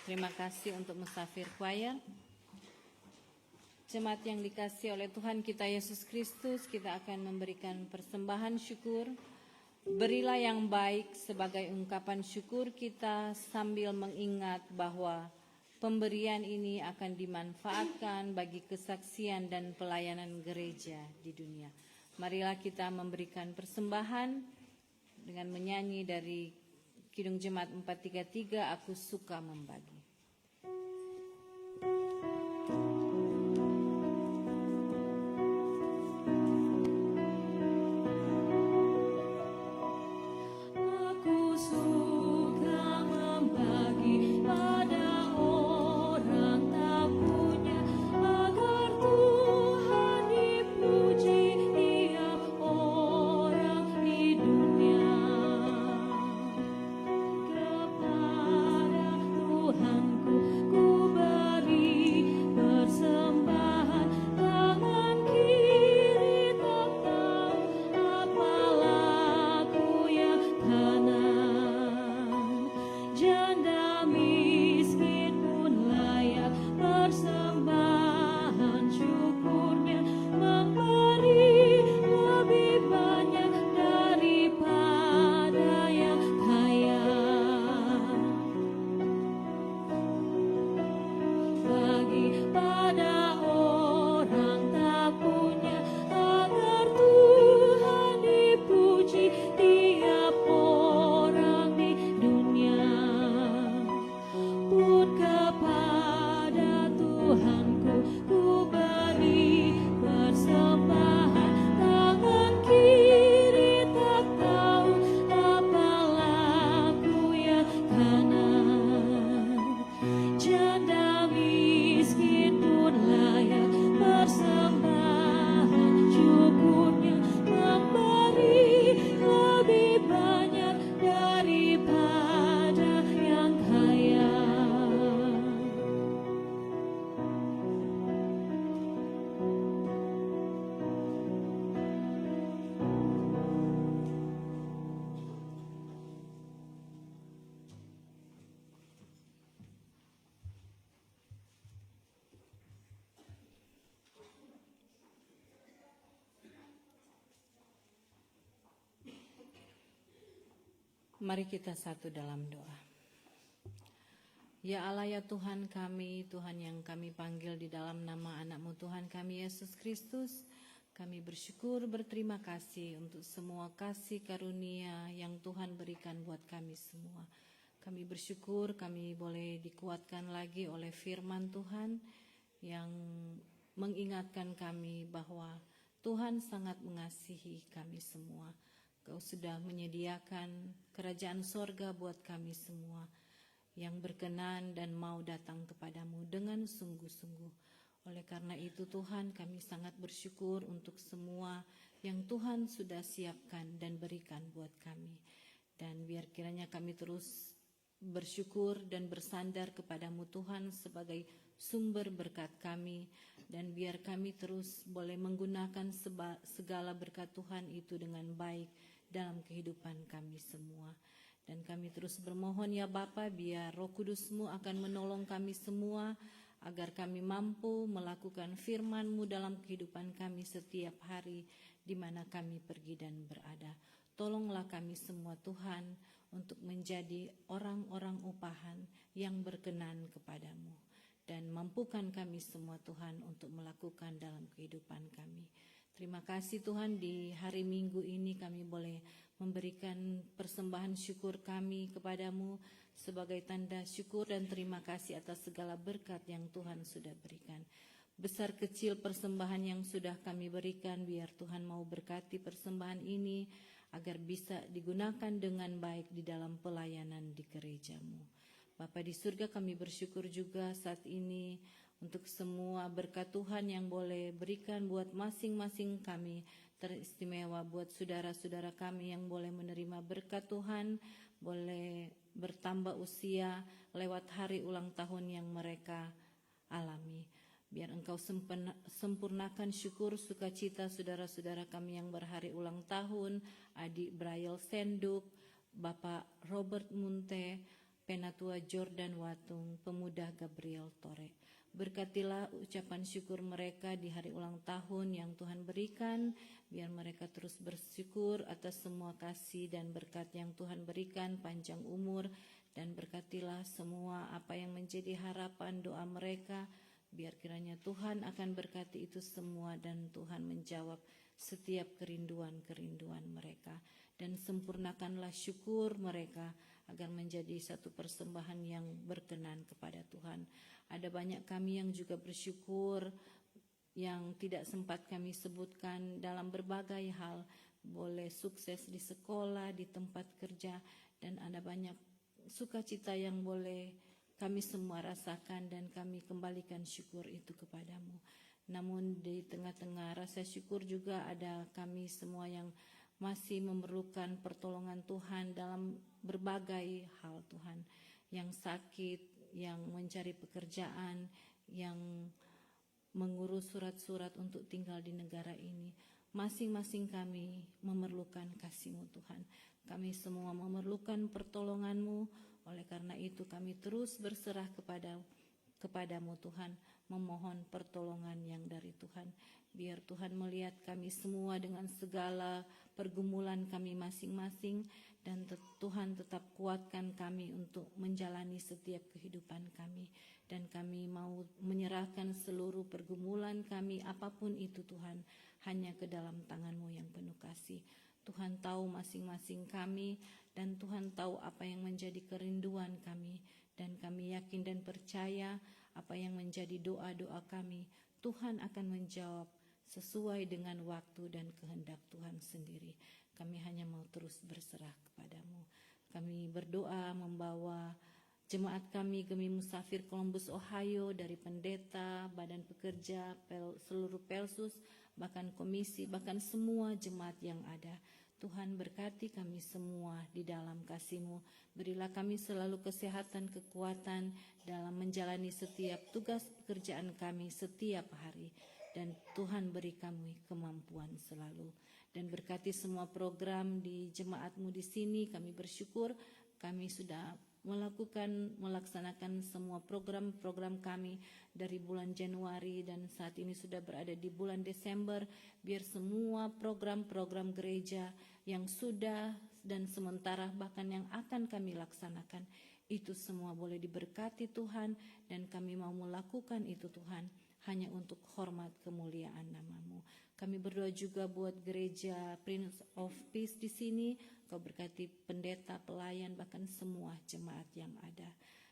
Terima kasih untuk musafir choir. Jemaat yang dikasihi oleh Tuhan kita Yesus Kristus, kita akan memberikan persembahan syukur. Berilah yang baik sebagai ungkapan syukur kita sambil mengingat bahwa pemberian ini akan dimanfaatkan bagi kesaksian dan pelayanan gereja di dunia. Marilah kita memberikan persembahan dengan menyanyi dari Kidung Jemaat 433, Aku Suka Membagi. Mari kita satu dalam doa. Ya Allah, ya Tuhan kami, Tuhan yang kami panggil di dalam nama anak-Mu Tuhan kami Yesus Kristus, kami bersyukur, berterima kasih untuk semua kasih karunia yang Tuhan berikan buat kami semua. Kami bersyukur kami boleh dikuatkan lagi oleh firman Tuhan yang mengingatkan kami bahwa Tuhan sangat mengasihi kami semua. Kau sudah menyediakan kerajaan sorga buat kami semua yang berkenan dan mau datang kepadamu dengan sungguh-sungguh. Oleh karena itu Tuhan, kami sangat bersyukur untuk semua yang Tuhan sudah siapkan dan berikan buat kami. Dan biar kiranya kami terus bersyukur dan bersandar kepadamu Tuhan sebagai sumber berkat kami. Dan biar kami terus boleh menggunakan segala berkat Tuhan itu dengan baik dalam kehidupan kami semua. Dan kami terus bermohon ya Bapa, biar Roh Kudus-Mu akan menolong kami semua agar kami mampu melakukan firman-Mu dalam kehidupan kami setiap hari di mana kami pergi dan berada. Tolonglah kami semua Tuhan untuk menjadi orang-orang upahan yang berkenan kepadamu. Dan mampukan kami semua Tuhan untuk melakukan dalam kehidupan kami. Terima kasih Tuhan, di hari Minggu ini kami boleh memberikan persembahan syukur kami kepadamu sebagai tanda syukur dan terima kasih atas segala berkat yang Tuhan sudah berikan. Besar kecil persembahan yang sudah kami berikan, biar Tuhan mau berkati persembahan ini agar bisa digunakan dengan baik di dalam pelayanan di gerejamu. Bapa di surga, kami bersyukur juga saat ini untuk semua berkat Tuhan yang boleh berikan buat masing-masing kami, teristimewa buat saudara-saudara kami yang boleh menerima berkat Tuhan, boleh bertambah usia lewat hari ulang tahun yang mereka alami. Biar Engkau sempurnakan syukur sukacita saudara-saudara kami yang berhari ulang tahun, Adik Braille Senduk, Bapak Robert Munte, Penatua Jordan Watung, Pemuda Gabriel Tore. Berkatilah ucapan syukur mereka di hari ulang tahun yang Tuhan berikan, biar mereka terus bersyukur atas semua kasih dan berkat yang Tuhan berikan, panjang umur, dan berkatilah semua apa yang menjadi harapan doa mereka, biar kiranya Tuhan akan berkati itu semua dan Tuhan menjawab setiap kerinduan-kerinduan mereka. Dan sempurnakanlah syukur mereka agar menjadi satu persembahan yang berkenan kepada Tuhan. Ada banyak kami yang juga bersyukur yang tidak sempat kami sebutkan dalam berbagai hal. Boleh sukses di sekolah, di tempat kerja, dan ada banyak sukacita yang boleh kami semua rasakan dan kami kembalikan syukur itu kepadamu. Namun di tengah-tengah rasa syukur juga ada kami semua yang masih memerlukan pertolongan Tuhan dalam berbagai hal Tuhan. Yang sakit, yang mencari pekerjaan, yang mengurus surat-surat untuk tinggal di negara ini. Masing-masing kami memerlukan kasih-Mu Tuhan. Kami semua memerlukan pertolongan-Mu. Oleh karena itu kami terus berserah kepadamu Tuhan, memohon pertolongan yang dari Tuhan. Biar Tuhan melihat kami semua dengan segala pergumulan kami masing-masing, dan Tuhan tetap kuatkan kami untuk menjalani setiap kehidupan kami. Dan kami mau menyerahkan seluruh pergumulan kami, apapun itu Tuhan, hanya ke dalam tangan-Mu yang penuh kasih. Tuhan tahu masing-masing kami, dan Tuhan tahu apa yang menjadi kerinduan kami. Dan kami yakin dan percaya apa yang menjadi doa-doa kami, Tuhan akan menjawab sesuai dengan waktu dan kehendak Tuhan sendiri. Kami hanya mau terus berserah kepadamu. Kami berdoa membawa jemaat kami Gemi Musafir Columbus, Ohio, dari pendeta, badan pekerja, seluruh Pelsus, bahkan komisi, bahkan semua jemaat yang ada. Tuhan berkati kami semua di dalam kasih-Mu. Berilah kami selalu kesehatan, kekuatan dalam menjalani setiap tugas pekerjaan kami setiap hari. Dan Tuhan beri kami kemampuan selalu. Dan berkati semua program di jemaat-Mu di sini. Kami bersyukur kami sudah melaksanakan semua program-program kami dari bulan Januari dan saat ini sudah berada di bulan Desember. Biar semua program-program gereja yang sudah dan sementara bahkan yang akan kami laksanakan, itu semua boleh diberkati Tuhan, dan kami mau melakukan itu Tuhan hanya untuk hormat kemuliaan nama-Mu. Kami berdoa juga buat gereja Prince of Peace di sini. Kau berkati pendeta, pelayan, bahkan semua jemaat yang ada.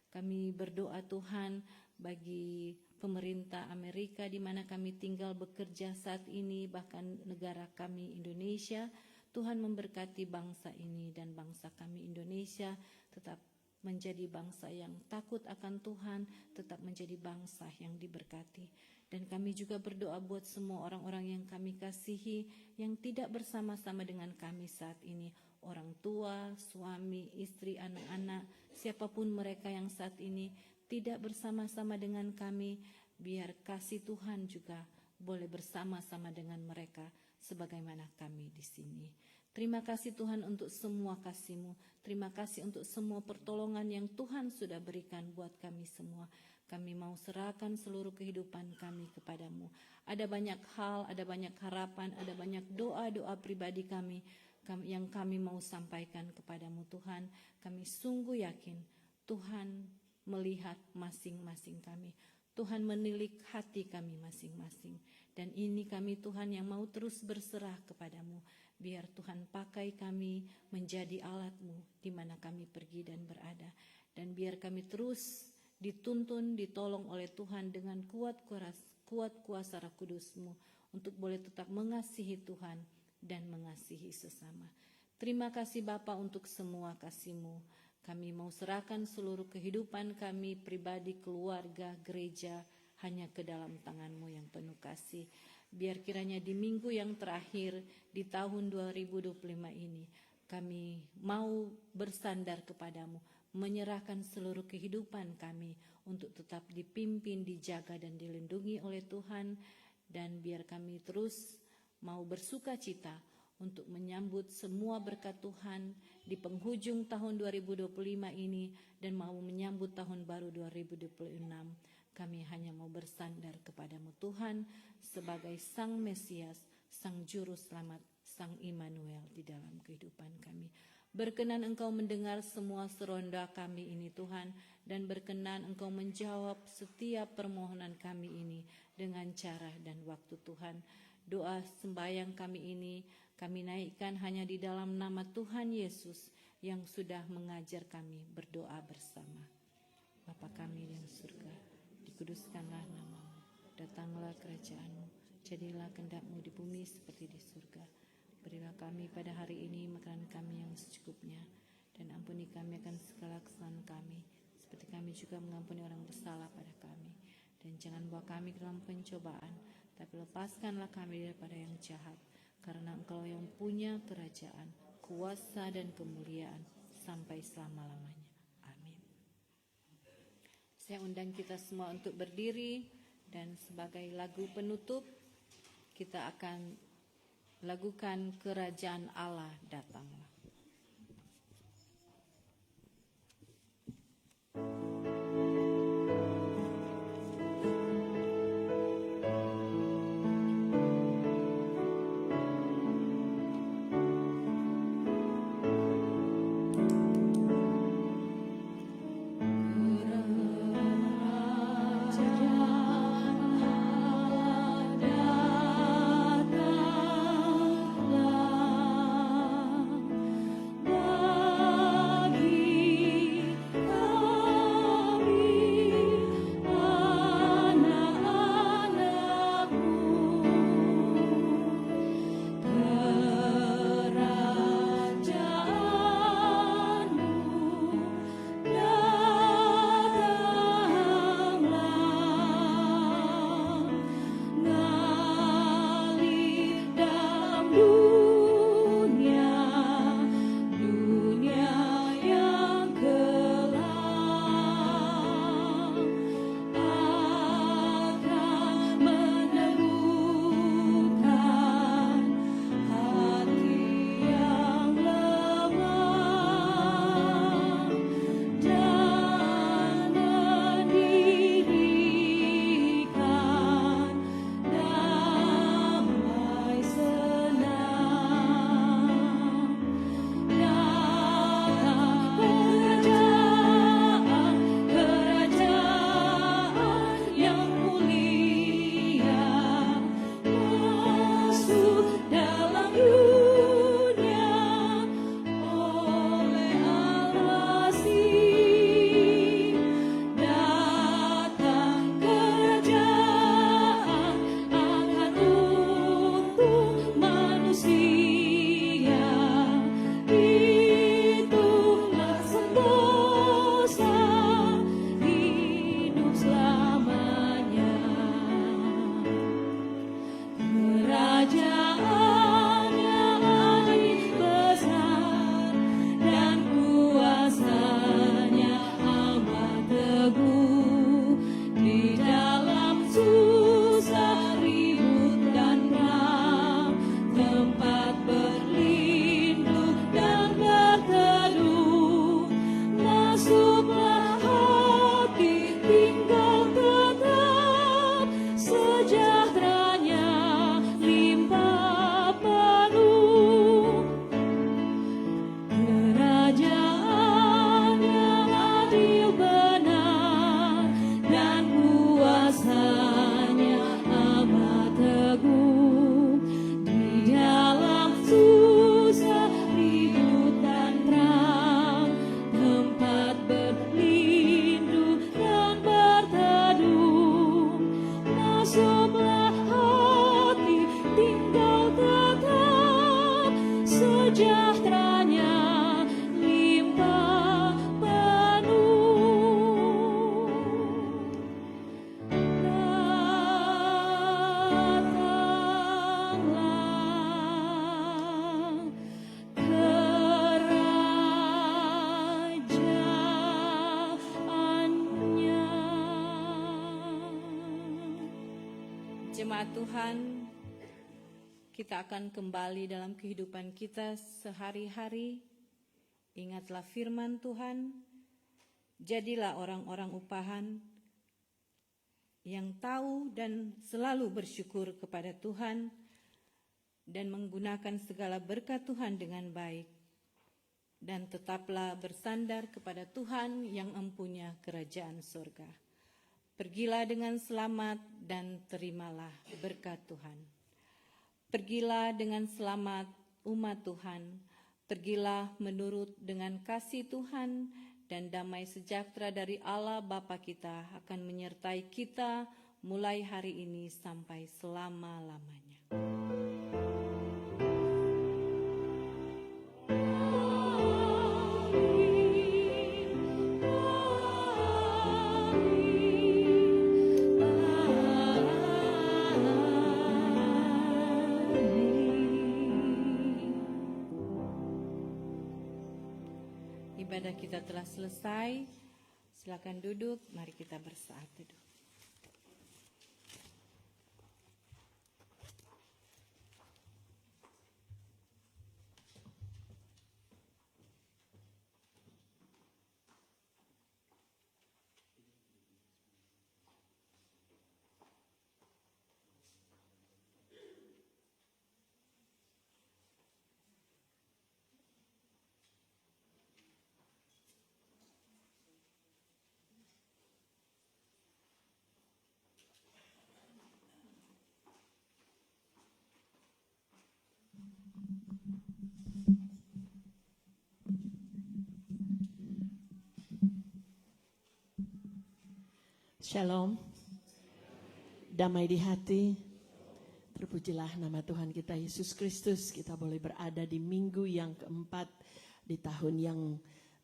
Kami berdoa Tuhan bagi pemerintah Amerika di mana kami tinggal bekerja saat ini, bahkan negara kami Indonesia. Tuhan memberkati bangsa ini dan bangsa kami Indonesia tetap menjadi bangsa yang takut akan Tuhan, tetap menjadi bangsa yang diberkati. Dan kami juga berdoa buat semua orang-orang yang kami kasihi, yang tidak bersama-sama dengan kami saat ini. Orang tua, suami, istri, anak-anak, siapapun mereka yang saat ini tidak bersama-sama dengan kami, biar kasih Tuhan juga boleh bersama-sama dengan mereka, sebagaimana kami di sini. Terima kasih Tuhan untuk semua kasih-Mu. Terima kasih untuk semua pertolongan yang Tuhan sudah berikan buat kami semua. Kami mau serahkan seluruh kehidupan kami kepadamu. Ada banyak hal, ada banyak harapan, ada banyak doa-doa pribadi kami yang kami mau sampaikan kepadamu Tuhan. Kami sungguh yakin Tuhan melihat masing-masing kami. Tuhan menilik hati kami masing-masing. Dan ini kami Tuhan yang mau terus berserah kepadamu. Biar Tuhan pakai kami menjadi alat-Mu di mana kami pergi dan berada. Dan biar kami terus dituntun, ditolong oleh Tuhan dengan kuat kuasa Roh Kudus-Mu untuk boleh tetap mengasihi Tuhan dan mengasihi sesama. Terima kasih Bapa untuk semua kasih-Mu. Kami mau serahkan seluruh kehidupan kami, pribadi, keluarga, gereja, hanya ke dalam tangan-Mu yang penuh kasih. Biar kiranya di minggu yang terakhir di tahun 2025 ini, kami mau bersandar kepadamu, menyerahkan seluruh kehidupan kami untuk tetap dipimpin, dijaga, dan dilindungi oleh Tuhan. Dan biar kami terus mau bersuka cita untuk menyambut semua berkat Tuhan di penghujung tahun 2025 ini dan mau menyambut tahun baru 2026. Kami hanya mau bersandar kepadamu Tuhan sebagai Sang Mesias, Sang Juru Selamat, Sang Immanuel di dalam kehidupan kami. Berkenan Engkau mendengar semua seronda kami ini Tuhan, dan berkenan Engkau menjawab setiap permohonan kami ini dengan cara dan waktu Tuhan. Doa sembahyang kami ini kami naikkan hanya di dalam nama Tuhan Yesus yang sudah mengajar kami berdoa bersama. Bapa kami di surga, dikuduskanlah namamu, datanglah kerajaan-Mu, jadilah kehendak-Mu di bumi seperti di surga. Berilah kami pada hari ini makanan kami yang secukupnya, dan ampuni kami akan segala kesalahan kami, seperti kami juga mengampuni orang bersalah pada kami. Dan jangan bawa kami ke dalam pencobaan, tapi lepaskanlah kami daripada yang jahat, karena Engkau yang punya kerajaan, kuasa dan kemuliaan sampai selama-lamanya. Amin. Saya undang kita semua untuk berdiri, dan sebagai lagu penutup kita akan lagukan Kerajaan Allah Datanglah. Jemaat Tuhan, kita akan kembali dalam kehidupan kita sehari-hari. Ingatlah firman Tuhan, jadilah orang-orang upahan yang tahu dan selalu bersyukur kepada Tuhan dan menggunakan segala berkat Tuhan dengan baik. Dan tetaplah bersandar kepada Tuhan yang empunya kerajaan surga. Pergilah dengan selamat dan terimalah berkat Tuhan. Pergilah dengan selamat umat Tuhan. Pergilah menurut dengan kasih Tuhan, dan damai sejahtera dari Allah Bapa kita akan menyertai kita mulai hari ini sampai selama-lamanya. Ibadah kita telah selesai. Silakan duduk, mari kita bersaat teduh. Shalom, damai di hati, terpujilah nama Tuhan kita Yesus Kristus. Kita boleh berada di minggu yang keempat di tahun yang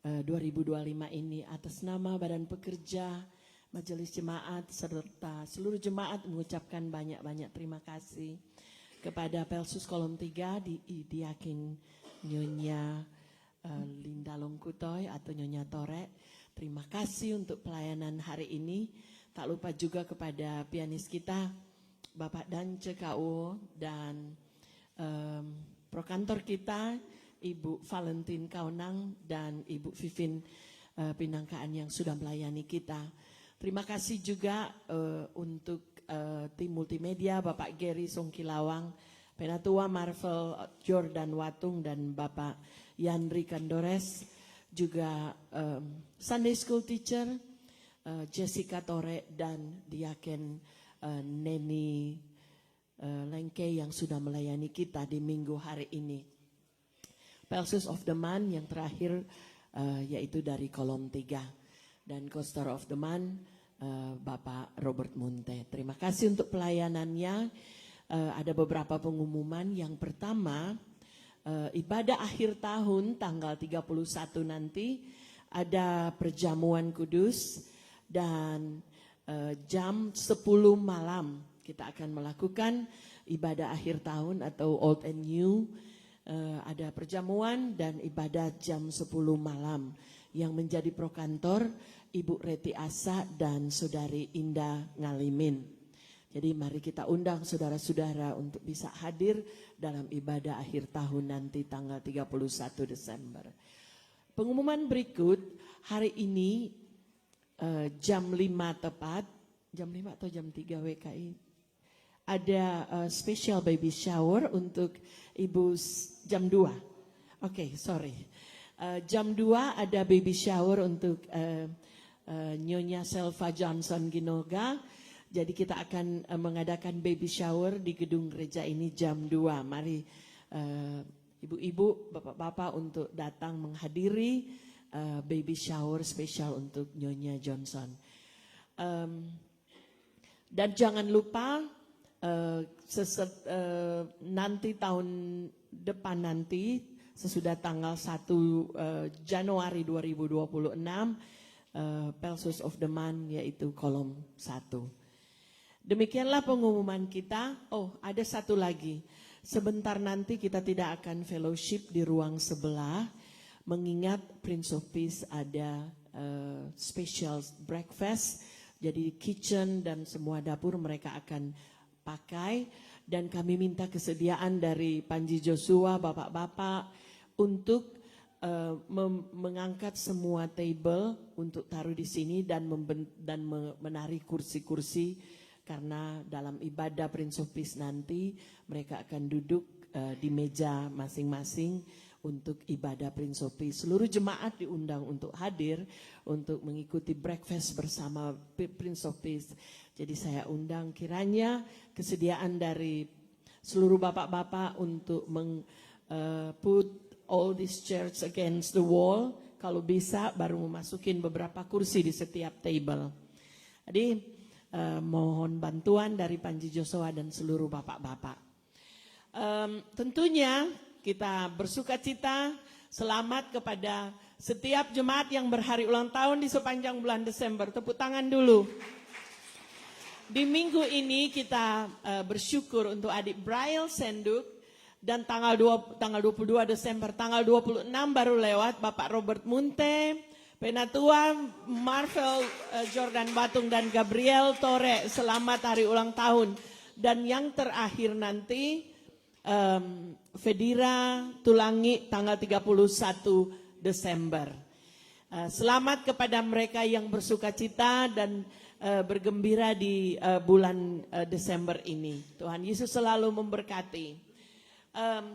2025 ini. Atas nama Badan Pekerja, Majelis Jemaat, serta seluruh jemaat mengucapkan banyak-banyak terima kasih kepada Pelsus Kolom 3 Diakin Nyonya Linda Longkutoy atau Nyonya Tore. Terima kasih untuk pelayanan hari ini. Tak lupa juga kepada pianis kita, Bapak Dance KO, dan prokantor kita, Ibu Valentin Kaunang, dan Ibu Vivin Pinangkaan yang sudah melayani kita. Terima kasih juga untuk tim multimedia, Bapak Gary Songkilawang, Penatua Marvel Jordan Watung, dan Bapak Yandri Kandores. Juga Sunday School Teacher Jessica Tore dan Diaken Neni Lengke yang sudah melayani kita di minggu hari ini. Pelsus of the Month yang terakhir yaitu dari Kolom 3, dan Co-Star of the Month Bapak Robert Munte. Terima kasih untuk pelayanannya. Ada beberapa pengumuman. Yang pertama, ibadah akhir tahun tanggal 31 nanti ada perjamuan kudus, dan jam 10 malam kita akan melakukan ibadah akhir tahun atau Old and New. Ada perjamuan dan ibadah jam 10 malam yang menjadi prokantor Ibu Reti Asa dan Saudari Indah Ngalimin. Jadi mari kita undang saudara-saudara untuk bisa hadir dalam ibadah akhir tahun nanti tanggal 31 Desember. Pengumuman berikut, hari ini jam 5 tepat, jam 5 atau jam 3 WKI, ada special baby shower untuk Ibu jam 2. Oke, sorry. Jam 2 ada baby shower untuk Nyonya Selva Johnson Ginoga. Jadi kita akan mengadakan baby shower di gedung gereja ini jam 2. Mari ibu-ibu, bapak-bapak untuk datang menghadiri baby shower spesial untuk Nyonya Johnson. Dan jangan lupa nanti tahun depan nanti sesudah tanggal 1 Januari 2026 Pelsus of the Month yaitu Kolom 1. Demikianlah pengumuman kita. Oh, ada satu lagi. Sebentar nanti kita tidak akan fellowship di ruang sebelah, mengingat Prince of Peace ada special breakfast. Jadi kitchen dan semua dapur mereka akan pakai. Dan kami minta kesediaan dari Panji Joshua, bapak-bapak, untuk mengangkat semua table untuk taruh di sini dan menarik kursi-kursi, karena dalam ibadah Prince of Peace nanti mereka akan duduk di meja masing-masing untuk ibadah Prince of Peace. Seluruh jemaat diundang untuk hadir untuk mengikuti breakfast bersama Prince of Peace. Jadi saya undang kiranya kesediaan dari seluruh bapak-bapak untuk put all these chairs against the wall. Kalau bisa baru memasukin beberapa kursi di setiap table. Jadi mohon bantuan dari Panji Joshua dan seluruh bapak-bapak. Tentunya kita bersuka cita selamat kepada setiap jemaat yang berhari ulang tahun di sepanjang bulan Desember. Tepuk tangan dulu. Di minggu ini kita bersyukur untuk adik Braille Senduk. Dan tanggal 22 Desember, tanggal 26 baru lewat Bapak Robert Munte, Penatua Marvel Jordan Batung dan Gabriel Tore, selamat hari ulang tahun. Dan yang terakhir nanti Fedira Tulangi tanggal 31 Desember. Selamat kepada mereka yang bersuka cita dan bergembira di bulan Desember ini. Tuhan Yesus selalu memberkati.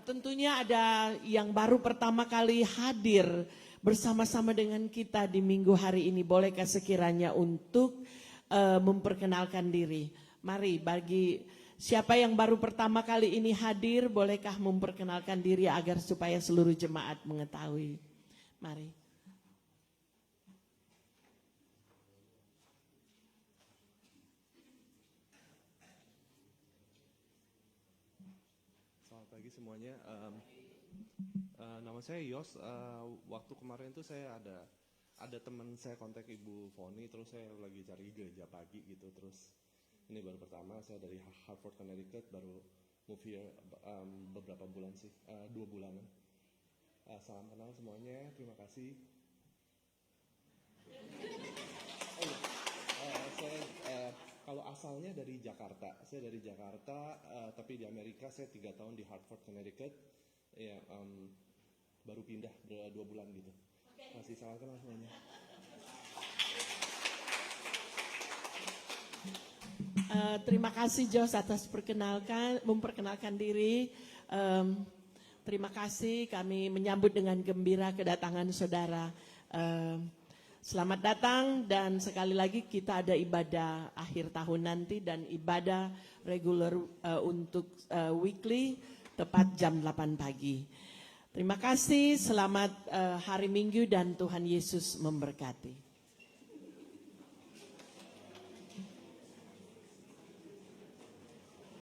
Tentunya ada yang baru pertama kali hadir bersama-sama dengan kita di minggu hari ini. Bolehkah sekiranya untuk memperkenalkan diri? Mari bagi siapa yang baru pertama kali ini hadir, bolehkah memperkenalkan diri agar supaya seluruh jemaat mengetahui. Mari. Selamat pagi semuanya. Nama saya Yos. Waktu kemarin tuh saya ada teman saya kontak Ibu Foni, terus saya lagi cari gereja pagi gitu. Terus ini baru pertama, saya dari Hartford, Connecticut, baru move here beberapa bulan sih, 2 bulanan. Salam kenal semuanya, terima kasih. Kalau asalnya dari Jakarta, saya dari Jakarta, tapi di Amerika saya 3 tahun di Hartford, Connecticut, ya baru pindah 2 bulan gitu. Masih salam kenal semuanya. Terima kasih Jos atas memperkenalkan diri. Terima kasih, kami menyambut dengan gembira kedatangan saudara. Selamat datang, dan sekali lagi kita ada ibadah akhir tahun nanti dan ibadah reguler untuk weekly tepat jam 8 pagi. Terima kasih, selamat hari Minggu dan Tuhan Yesus memberkati.